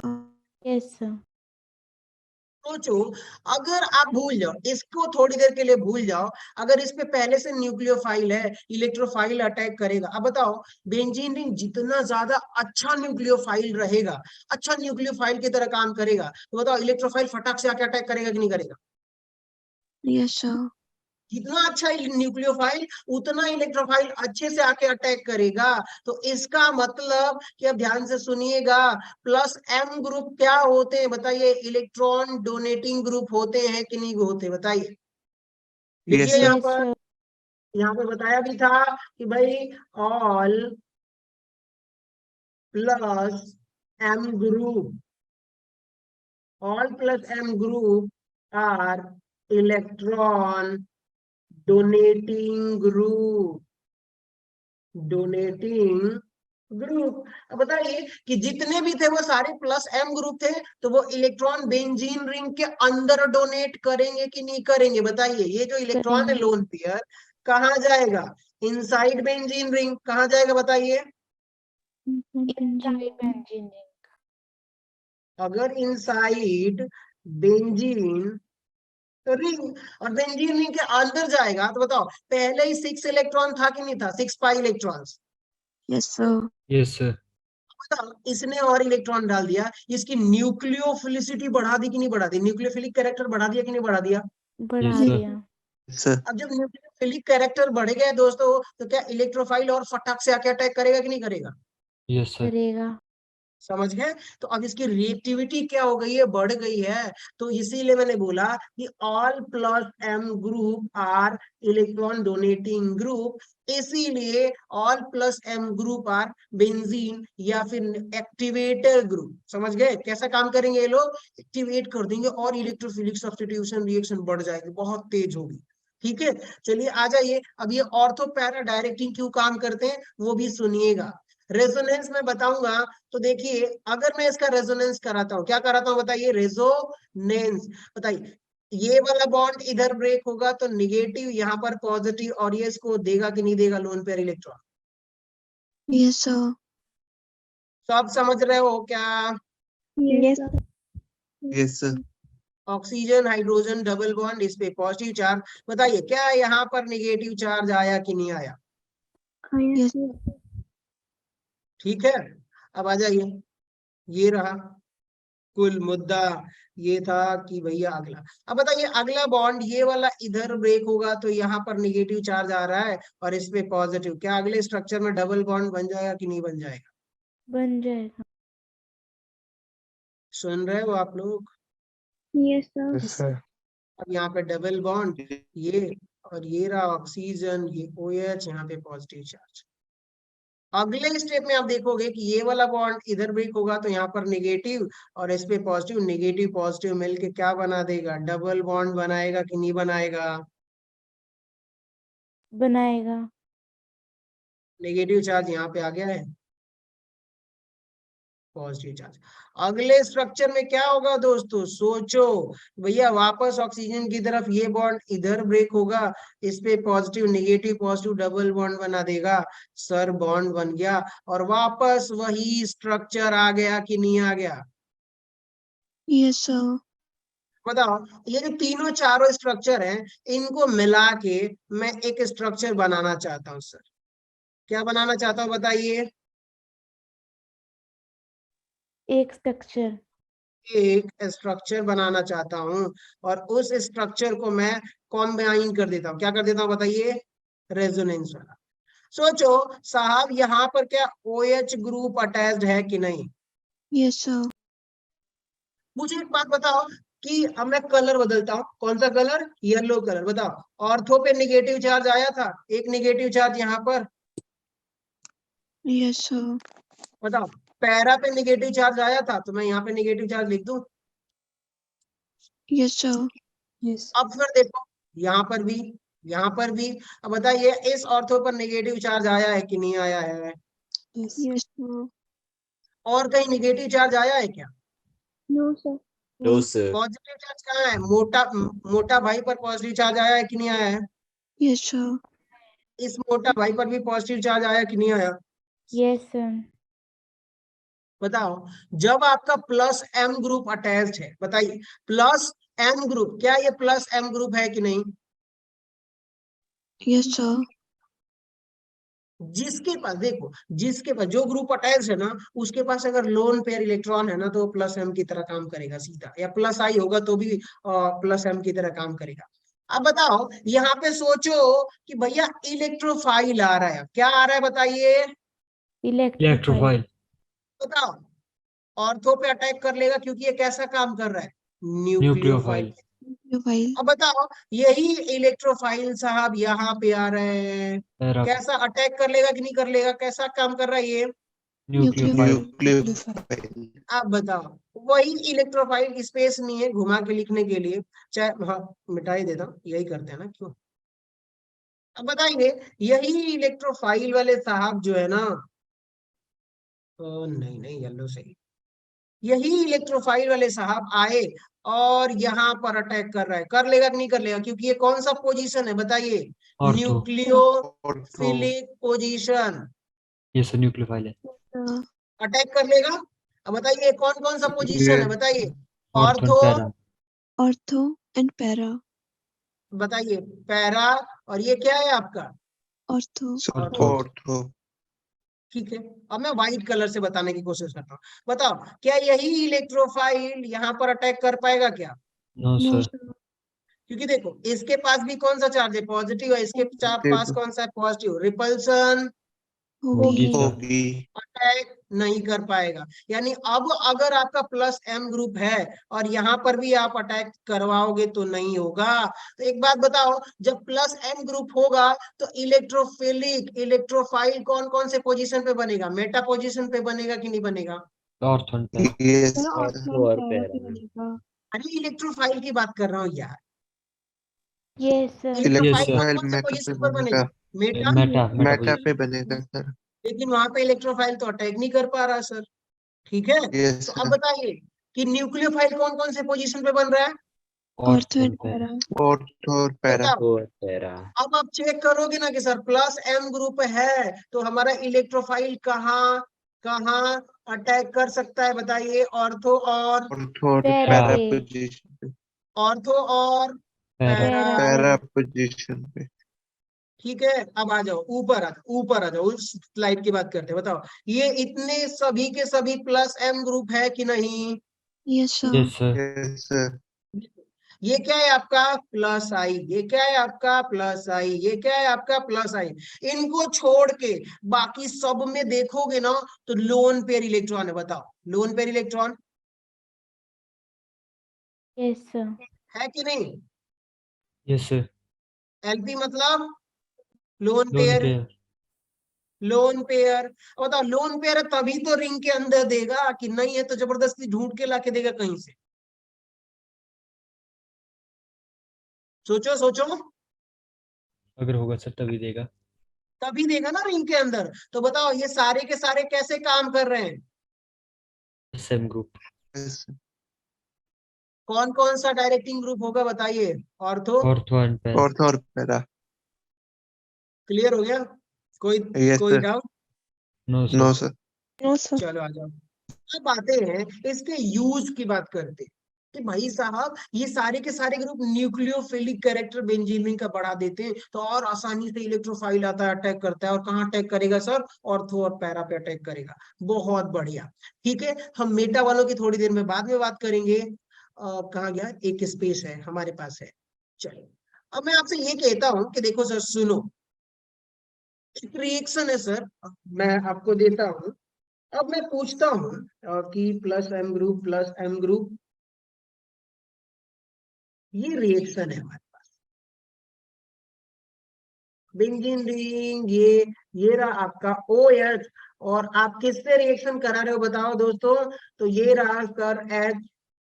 Yes sir. सोचो, अगर आप भूल जाओ इसको, थोड़ी देर के लिए भूल जाओ, अगर इस पे पहले से न्यूक्लियोफाइल है, इलेक्ट्रोफाइल अटैक करेगा। अब बताओ, बेंजीन रिंग जितना ज्यादा अच्छा न्यूक्लियोफाइल रहेगा, अच्छा न्यूक्लियोफाइल की तरह काम करेगा, तो बताओ इलेक्ट्रोफाइल फटाक से आके अटैक करेगा कि नहीं करेगा। Yes, sir. जितना अच्छा न्यूक्लियोफाइल उतना इलेक्ट्रोफाइल अच्छे से आके अटैक करेगा। तो इसका मतलब कि अब ध्यान से सुनिएगा, प्लस एम ग्रुप क्या होते हैं बताइए? इलेक्ट्रॉन डोनेटिंग ग्रुप होते हैं कि नहीं होते, बताइए। लिखिए यहाँ Yes, पर, sir. यहाँ पे बताया भी था कि भाई all plus M group, all plus m group are electron donating group, donating group. अब बताइए कि जितने भी थे वो सारे प्लस एम ग्रुप थे, तो वो इलेक्ट्रॉन बेंजीन रिंग के अंदर डोनेट करेंगे कि नहीं करेंगे, बताइए। ये जो इलेक्ट्रॉन है करेंगे। लोन पेयर कहाँ जाएगा? Inside benzene ring. कहाँ जाएगा बताइए? Inside benzene ring. अगर इनसाइड बेंजीन रिंग और बेंजीन रिंग के अंदर जाएगा तो बताओ, पहले ही 6 इलेक्ट्रॉन था कि नहीं था? 6 pi electrons. Yes, sir. yes sir, बताओ, इसने और इलेक्ट्रॉन डाल दिया, इसकी न्यूक्लियोफिलिसिटी बढ़ा दी कि नहीं बढ़ा दी? न्यूक्लियोफिलिक कैरेक्टर बढ़ा दिया कि नहीं बढ़ा दिया? बढ़ा yes sir, दिया। Sir. अब जब न्यूक्लियोफिलिक कैरेक्टर बढ़ गए दोस्तों, तो क्या इलेक्ट्रोफाइल और फटाक से आके अटैक करेगा कि नहीं करेगा? yes sir, करेगा। समझ गए? तो अब इसकी रिएक्टिविटी क्या हो गई है? बढ़ गई है। तो इसीलिए मैंने बोला कि all plus M group are electron donating group, इसीलिए all plus M group are benzene या फिर एक्टिवेटर ग्रुप। समझ गए कैसा काम करेंगे ये लोग? एक्टिवेट कर देंगे और इलेक्ट्रोफिलिक सब्स्टिट्यूशन रिएक्शन बढ़ जाएगी, बहुत तेज होगी। ठीक है, चलिए आ जाइए। अब ये ऑर्थो पैरा डायरेक्टिंग क्यों काम करते हैं वो भी सुनिएगा। रेजोनेंस में बताऊंगा। तो देखिए, अगर मैं इसका रेजोनेंस कराता हूं, क्या कराता हूं बताइए? रेजोनेंस। बताइए, ये वाला बॉन्ड इधर ब्रेक होगा तो निगेटिव यहाँ पर पॉजिटिव, और ये इसको देगा कि नहीं देगा lone pair electron? Yes, sir. सब समझ रहे हो क्या? Yes, sir. Yes, sir. Oxygen hydrogen double bond, इस पे पॉजिटिव चार्ज। बताइए, क्या यहाँ पर निगेटिव चार्ज आया कि नहीं आया? Yes. ठीक है, अब आ जाइए। ये रहा कुल मुद्दा, ये था कि भैया अगला। अब बताइए, अगला बॉन्ड ये वाला इधर ब्रेक होगा तो यहाँ पर निगेटिव चार्ज आ रहा है और इस पे पॉजिटिव, क्या अगले स्ट्रक्चर में डबल बॉन्ड बन जाएगा कि नहीं बन जाएगा? बन जाएगा। सुन रहे हो आप लोग? Yes, sir. yes sir, अब यहाँ पे डबल बॉन्ड, ये और ये रहा ऑक्सीजन, ये OH, यहाँ पे पॉजिटिव चार्ज। अगले स्टेप में आप देखोगे कि ये वाला बॉन्ड इधर ब्रेक होगा तो यहाँ पर नेगेटिव और इस पे पॉजिटिव, नेगेटिव पॉजिटिव मिलके क्या बना देगा? डबल बॉन्ड बनाएगा कि नहीं बनाएगा? बनाएगा। नेगेटिव चार्ज यहाँ पे आ गया है, पॉजिटिव चार्ज। अगले स्ट्रक्चर में क्या होगा दोस्तों? सोचो भैया, वापस ऑक्सीजन की तरफ ये बॉन्ड इधर ब्रेक होगा, इस पे positive negative positive double bond बना देगा, सर बॉन्ड बन गया और वापस वही स्ट्रक्चर आ गया कि नहीं आ गया? Yes, sir. बताओ, ये जो तीनों चारों स्ट्रक्चर हैं, इनको मिला के मैं एक स्ट्रक्चर बनाना चाहता हूं सर। क्या बनाना चाहता हूं बताइए? एक स्ट्रक्चर। एक स्ट्रक्चर बनाना चाहता हूं और उस स्ट्रक्चर को मैं कॉम्बाइन कर देता हूं। क्या कर देता हूं बताइए? रेजोनेंस वाला। सोचो साहब, यहाँ पर क्या OH ग्रुप अटैच्ड है कि नहीं? Yes, sir. मुझे एक बात बताओ कि अब मैं कलर बदलता हूँ। कौन सा कलर? Yellow colour. बताओ, ऑर्थो पे निगेटिव चार्ज आया था, एक निगेटिव चार्ज यहाँ पर। Yes, sir. बताओ, पैरा पे निगेटिव चार्ज आया था तो मैं यहाँ पे निगेटिव चार्ज लिख दूं। Yes, sir. Yes. अब फिर देखो, यहाँ पर भी, यहाँ पर भी। अब बताइए, इस ऑर्थो पर नेगेटिव चार्ज आया है कि नहीं आया है? Yes. Yes, sir. और कहीं नेगेटिव चार्ज आया है क्या? No, sir. No, sir. Positive charge कहाँ है? मोटा भाई पर पॉजिटिव चार्ज आया है कि नहीं आया है? Yes, sir. इस मोटा भाई पर भी पॉजिटिव चार्ज आया कि नहीं आया? Yes sir. बताओ, जब आपका प्लस एम ग्रुप अटैच्ड है, बताइए प्लस एम ग्रुप, क्या ये प्लस एम ग्रुप है कि नहीं? Yes, sir. जिसके पास, देखो, जिसके पास जो ग्रुप अटैच है ना, उसके पास अगर लोन पेयर इलेक्ट्रॉन है ना, तो प्लस एम की तरह काम करेगा सीधा, या प्लस आई होगा तो भी प्लस एम की तरह काम करेगा। अब बताओ यहाँ पे सोचो कि भैया इलेक्ट्रोफाइल आ रहा है, क्या आ रहा है बताइए, इलेक्ट्रोफाइल। इलेक्ट्रोफाइल। बताओ। ऑर्थो पे अटैक कर लेगा क्योंकि ये कैसा काम कर रहा है, न्यूक्लियोफाइल। न्यूक्लियोफाइल। न्यूक्लियोफाइल। अब बताओ यही इलेक्ट्रोफाइल साहब यहाँ पे आ रहे हैं, पैरा। कैसा अटैक कर लेगा कि नहीं कर लेगा, कैसा काम कर रहा है ये, न्यूक्लियोफाइल। न्यूक्लियोफाइल। आप बताओ। वही इलेक्ट्रोफाइल, स्पेस नहीं है घुमा के लिखने के लिए, चाहे हाँ मिटा ही देता हूँ, यही करते हैं ना क्यों। अब बताइए यही इलेक्ट्रोफाइल वाले साहब जो है ना, नहीं नहीं येलो सही, यही इलेक्ट्रोफाइल वाले साहब आए और यहाँ पर अटैक कर रहा है, कर लेगा कि नहीं कर लेगा, क्योंकि ये कौन सा पोजीशन है बताइए, ऑर्थो। न्यूक्लियोफिलिक पोजीशन, ये सर न्यूक्लियोफाइल है। अटैक कर लेगा। अब बताइए कौन कौन सा पोजीशन है बताइए, ortho and ortho, para. Ortho and para. बताइए पैरा, और ये क्या है आपका, ऑर्थो। ऑर्थो। ठीक है। अब मैं व्हाइट कलर से बताने की कोशिश करता हूँ, बताओ क्या यही इलेक्ट्रोफाइल यहाँ पर अटैक कर पाएगा क्या, नो नो सर। सर। क्योंकि देखो इसके पास भी कौन सा चार्ज है, पॉजिटिव है, इसके पास कौन सा है, पॉजिटिव, रिपल्सन, होगी होगी। सर। अटैक नहीं कर पाएगा। यानी अब अगर आपका प्लस एम ग्रुप है और यहाँ पर भी आप अटैक करवाओगे तो नहीं होगा। तो एक बात बताओ, जब प्लस एम ग्रुप होगा तो इलेक्ट्रोफिलिक इलेक्ट्रोफाइल कौन कौन से पोजीशन पे बनेगा, मेटा पोजीशन पे बनेगा कि नहीं बनेगा, ortho and para. Sir ortho and para पे बनेगा। अरे इलेक्ट्रोफाइल की बात कर रहा हूँ यार, yes sir. Yes, electrophile sir. कौन कौन से पोजीशन पर बनेगा, मेटा, मेटा मेटा पोजीशन। पे बनेगा सर। लेकिन वहां पे इलेक्ट्रोफाइल तो अटैक नहीं कर पा रहा सर, ठीक है। तो अब बताइए कि न्यूक्लियोफाइल कौन कौन से पोजीशन पे बन रहा है, ऑर्थो एंड पैरा। बताओ। अब आप चेक करोगे ना कि सर प्लस एम ग्रुप है तो हमारा इलेक्ट्रोफाइल कहाँ कहाँ अटैक कर सकता है बताइए, ऑर्थो और पैरा पे। ऑर्थो और पैरा। पैरा, पोजीशन पे। ठीक है। अब आ जाओ ऊपर, आ जाओ ऊपर, आ जाओ उस स्लाइड की बात करते हैं, बताओ ये इतने सभी के सभी प्लस एम ग्रुप है कि नहीं, यस सर। Yes sir. ये क्या है आपका प्लस आई, ये क्या है आपका प्लस आई, ये क्या है आपका प्लस आई, इनको छोड़ के बाकी सब में देखोगे ना तो लोन पेयर इलेक्ट्रॉन है, बताओ lone pair electron yes sir. है कि नहीं, यस सर। एलपी मतलब loan lone pair, pair. Lone pair. बताओ लोन पेयर है तभी तो रिंग के अंदर देगा, कि नहीं है तो जबरदस्ती ढूंढ के लाके देगा कहीं से, सोचो सोचो, अगर होगा सर तभी देगा। तभी देगा ना रिंग के अंदर। तो बताओ ये सारे के सारे कैसे काम कर रहे हैं, सेम ग्रुप। कौन कौन सा डायरेक्टिंग ग्रुप होगा बताइए, ortho, ortho and para. Clear हो गया, कोई कोई doubt, no sir. No sir. चलो आ जाओ। अब आते हैं इसके यूज की बात करते हैं कि भाई साहब ये सारे के सारे ग्रुप न्यूक्लियोफिलिक कैरेक्टर बेंजीन का बढ़ा देते हैं तो और आसानी से इलेक्ट्रोफाइल आता है, अटैक करता है, और कहाँ अटैक करेगा सर, ऑर्थो और पैरा पे अटैक करेगा। बहुत बढ़िया, ठीक है। हम मेटा वालों की थोड़ी देर में बाद में बात करेंगे। कहाँ गया, एक स्पेस है हमारे पास है, चलो। अब मैं आपसे ये कहता हूं कि देखो सर सुनो, एक रिएक्शन है सर, मैं आपको देता हूं। अब मैं पूछता हूँ कि प्लस एम ग्रुप, ये रिएक्शन है हमारे पास, बेंजीन रिंग, ये रहा आपका OH, और आप किससे रिएक्शन करा रहे हो बताओ दोस्तों, तो ये रहा सर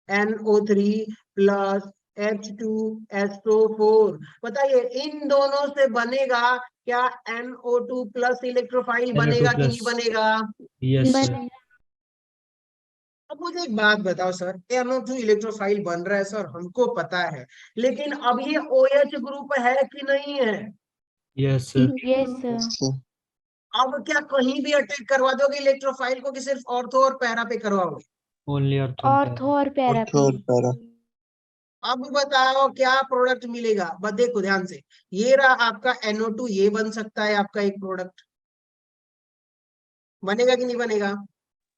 HNO3 प्लस H2SO4। बताइए इन दोनों से बनेगा क्या NO2 प्लस इलेक्ट्रोफाइल बनेगा कि नहीं बनेगा, यस सर। बने। अब मुझे एक बात बताओ सर, NO2 इलेक्ट्रोफाइल बन रहा है सर हमको पता है, लेकिन अब ये OH ग्रुप है कि नहीं है, यस सर। Yes sir. अब क्या कहीं भी अटैक करवा दोगे इलेक्ट्रोफाइल को कि सिर्फ ऑर्थो और पैरा पे करवाओगे, ओनली ऑर्थो एंड ऑर्थो और पैरा पे। अब बताओ क्या प्रोडक्ट मिलेगा, बस देखो ध्यान से, ये रहा आपका NO2, ये बन सकता है आपका एक प्रोडक्ट, बनेगा कि नहीं बनेगा,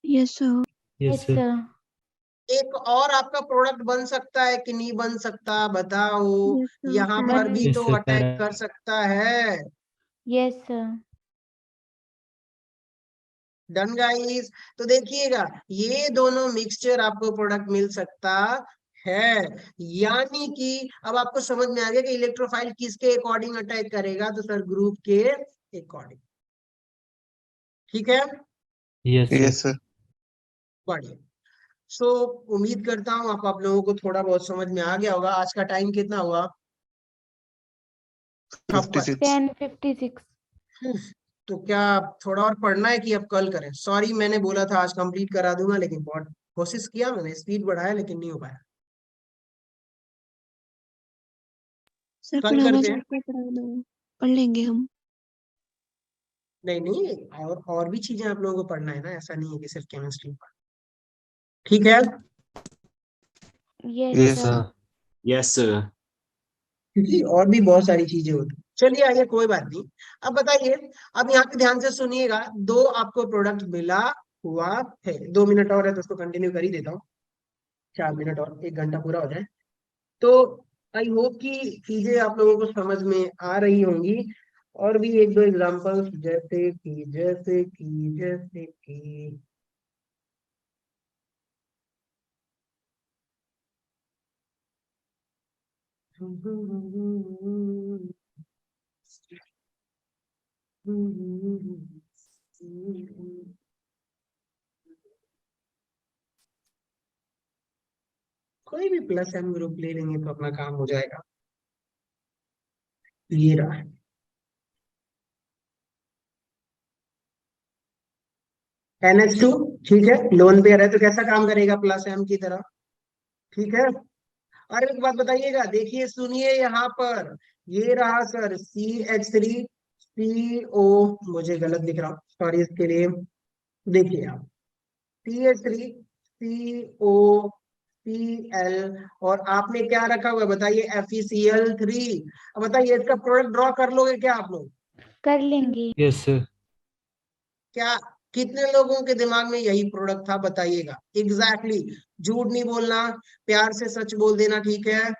yes sir. Yes yes sir. Sir. एक और आपका प्रोडक्ट बन सकता है कि नहीं बन सकता, बताओ। Yes, sir. यहाँ पर बन- भी Yes, तो sir, अटैक para- कर सकता है। Yes sir. Done guys. तो देखिएगा, ये दोनों मिक्सचर आपको प्रोडक्ट मिल सकता है। यानी कि अब आपको समझ में आ गया कि इलेक्ट्रोफाइल किसके अकॉर्डिंग अटैक करेगा, तो सर ग्रुप के अकॉर्डिंग। ठीक है, Yes, sir. Yes, sir. बढ़िया। सो उम्मीद करता हूँ आप लोगों को थोड़ा बहुत समझ में आ गया होगा। आज का टाइम कितना हुआ? 56। 56. 10:56। तो क्या थोड़ा और पढ़ना है कि अब कल करें? सॉरी, मैंने बोला था आज कंप्लीट करा दूंगा, लेकिन बहुत कोशिश किया, मैंने स्पीड बढ़ाया, लेकिन नहीं हो पाया। सर कल पुराना करते हैं। चैप्टर पढ़ा दो, पढ़ लेंगे हम। नहीं नहीं, और भी चीजें आप लोगों को पढ़ना है ना, ऐसा नहीं है कि सिर्फ केमिस्ट्री पढ़। ठीक है, yes Yes, sir. sir. Yes, sir. क्योंकि और भी बहुत सारी चीजें होती हैं। चलिए आइए, कोई बात नहीं। अब बताइए, अब यहाँ पे ध्यान से सुनिएगा। दो आपको प्रोडक्ट मिला हुआ है। 2 मिनट और है तो उसको कंटिन्यू कर ही देता हूँ। 4 मिनट और, 1 घंटा पूरा हो जाए। तो आई होप कि चीजें आप लोगों को समझ में आ रही होंगी। और भी 1-2 एग्जांपल्स, जैसे कि कोई भी प्लस एम ग्रुप ले लेंगे तो अपना काम हो जाएगा। ये रहा है। NH2, ठीक है, लोन पेयर है तो कैसा काम करेगा? प्लस एम की तरह। ठीक है, और एक बात बताइएगा, देखिए सुनिए यहाँ पर, ये रहा सर CH3CO, मुझे गलत दिख रहा, सॉरी इसके लिए। देखिए आप, CH3COCl, और आपने क्या रखा हुआ है बताइए? FeCl3। अब बताइए, इसका प्रोडक्ट ड्रॉ कर लोगे क्या आप लोग? कर लेंगे। Yes, sir. क्या कितने लोगों के दिमाग में यही प्रोडक्ट था? बताइएगा एग्जैक्टली। झूठ नहीं बोलना, प्यार से सच बोल देना, ठीक है?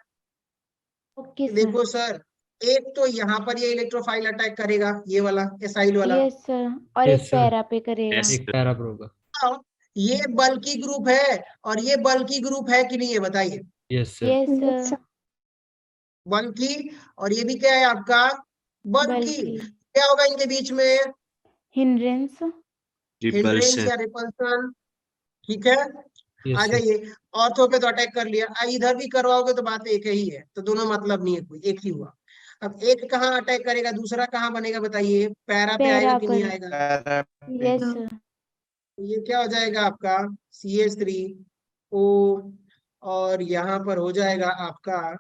Okay sir. देखो सर, एक तो यहाँ पर ये इलेक्ट्रोफाइल अटैक करेगा, ये वाला एसाइल वाला। Yes sir. और Yes, एक sir. पैरा पे करेगा। Yes. एक पैरा पर होगा। ये बल्कि ग्रुप है, और ये बल्कि ग्रुप है कि नहीं है बताइए? Yes, sir. Yes Yes, sir. sir. बल्कि, और ये भी क्या है आपका? बल्कि। बल्कि। क्या होगा इनके बीच में? हिंड्रेंस। Hindrance Repulsion. या रिपल्सन। ठीक है, Yes, आ sir. जाइए। ऑर्थो पे तो अटैक कर लिया, इधर भी करवाओगे तो बात एक ही है, तो दोनों मतलब नहीं है, कोई एक ही हुआ। अब एक कहाँ अटैक करेगा, दूसरा कहाँ बनेगा बताइए? पैरा पे आएगा पैरा कि नहीं पर। आएगा? Yes No. सर। तो ये क्या हो जाएगा आपका? CH3O, और यहाँ पर हो जाएगा आपका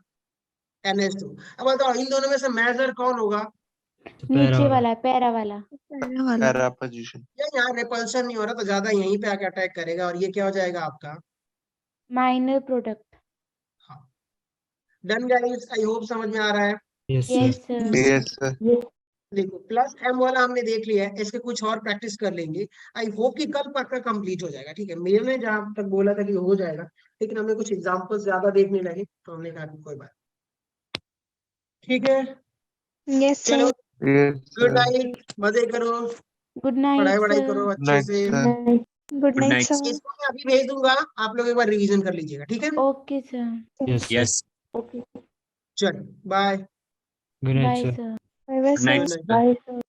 NH2। अब बताओ, इन दोनों में से मेजर कौन होगा? तो पैरा नीचे वाला। वाला, पैरा वाला। पैरा वाला। Para position. या यहाँ रिपल्शन नहीं हो रहा तो ज्यादा यहीं पे आके अटैक करेगा, और ये क्या हो जाएगा आपका? Minor product. हाँ, डन गाइस, आई होप समझ में आ रहा है। Yes, sir. Yes sir. Yes, sir. देखो, प्लस एम वाला हमने देख लिया है, इसके कुछ और प्रैक्टिस कर लेंगे। आई होप कि कल पक्का कंप्लीट हो जाएगा, ठीक है? मैंने जहां तक बोला था कि हो जाएगा, लेकिन हमें कुछ एग्जांपल्स ज्यादा देखने लगे तो हमने कहा कि कोई बात, ठीक है? Yes, sir. चलो, Yes, गुड sir. नाइट, मजे करो, गुड नाइट पढ़ाई वढ़ाई सर। करो अच्छे Night, से। sir. Good Good night, night. sir. इसको मैं अभी भेज दूंगा, आप लोग एक बार रिवीजन कर लीजिएगा, ठीक है? Okay sir. Yes, sir. Yes. Okay. चलो, bye. Good night, bye sir. Sir. Bye, bye, Good night, sir. sir. Sir.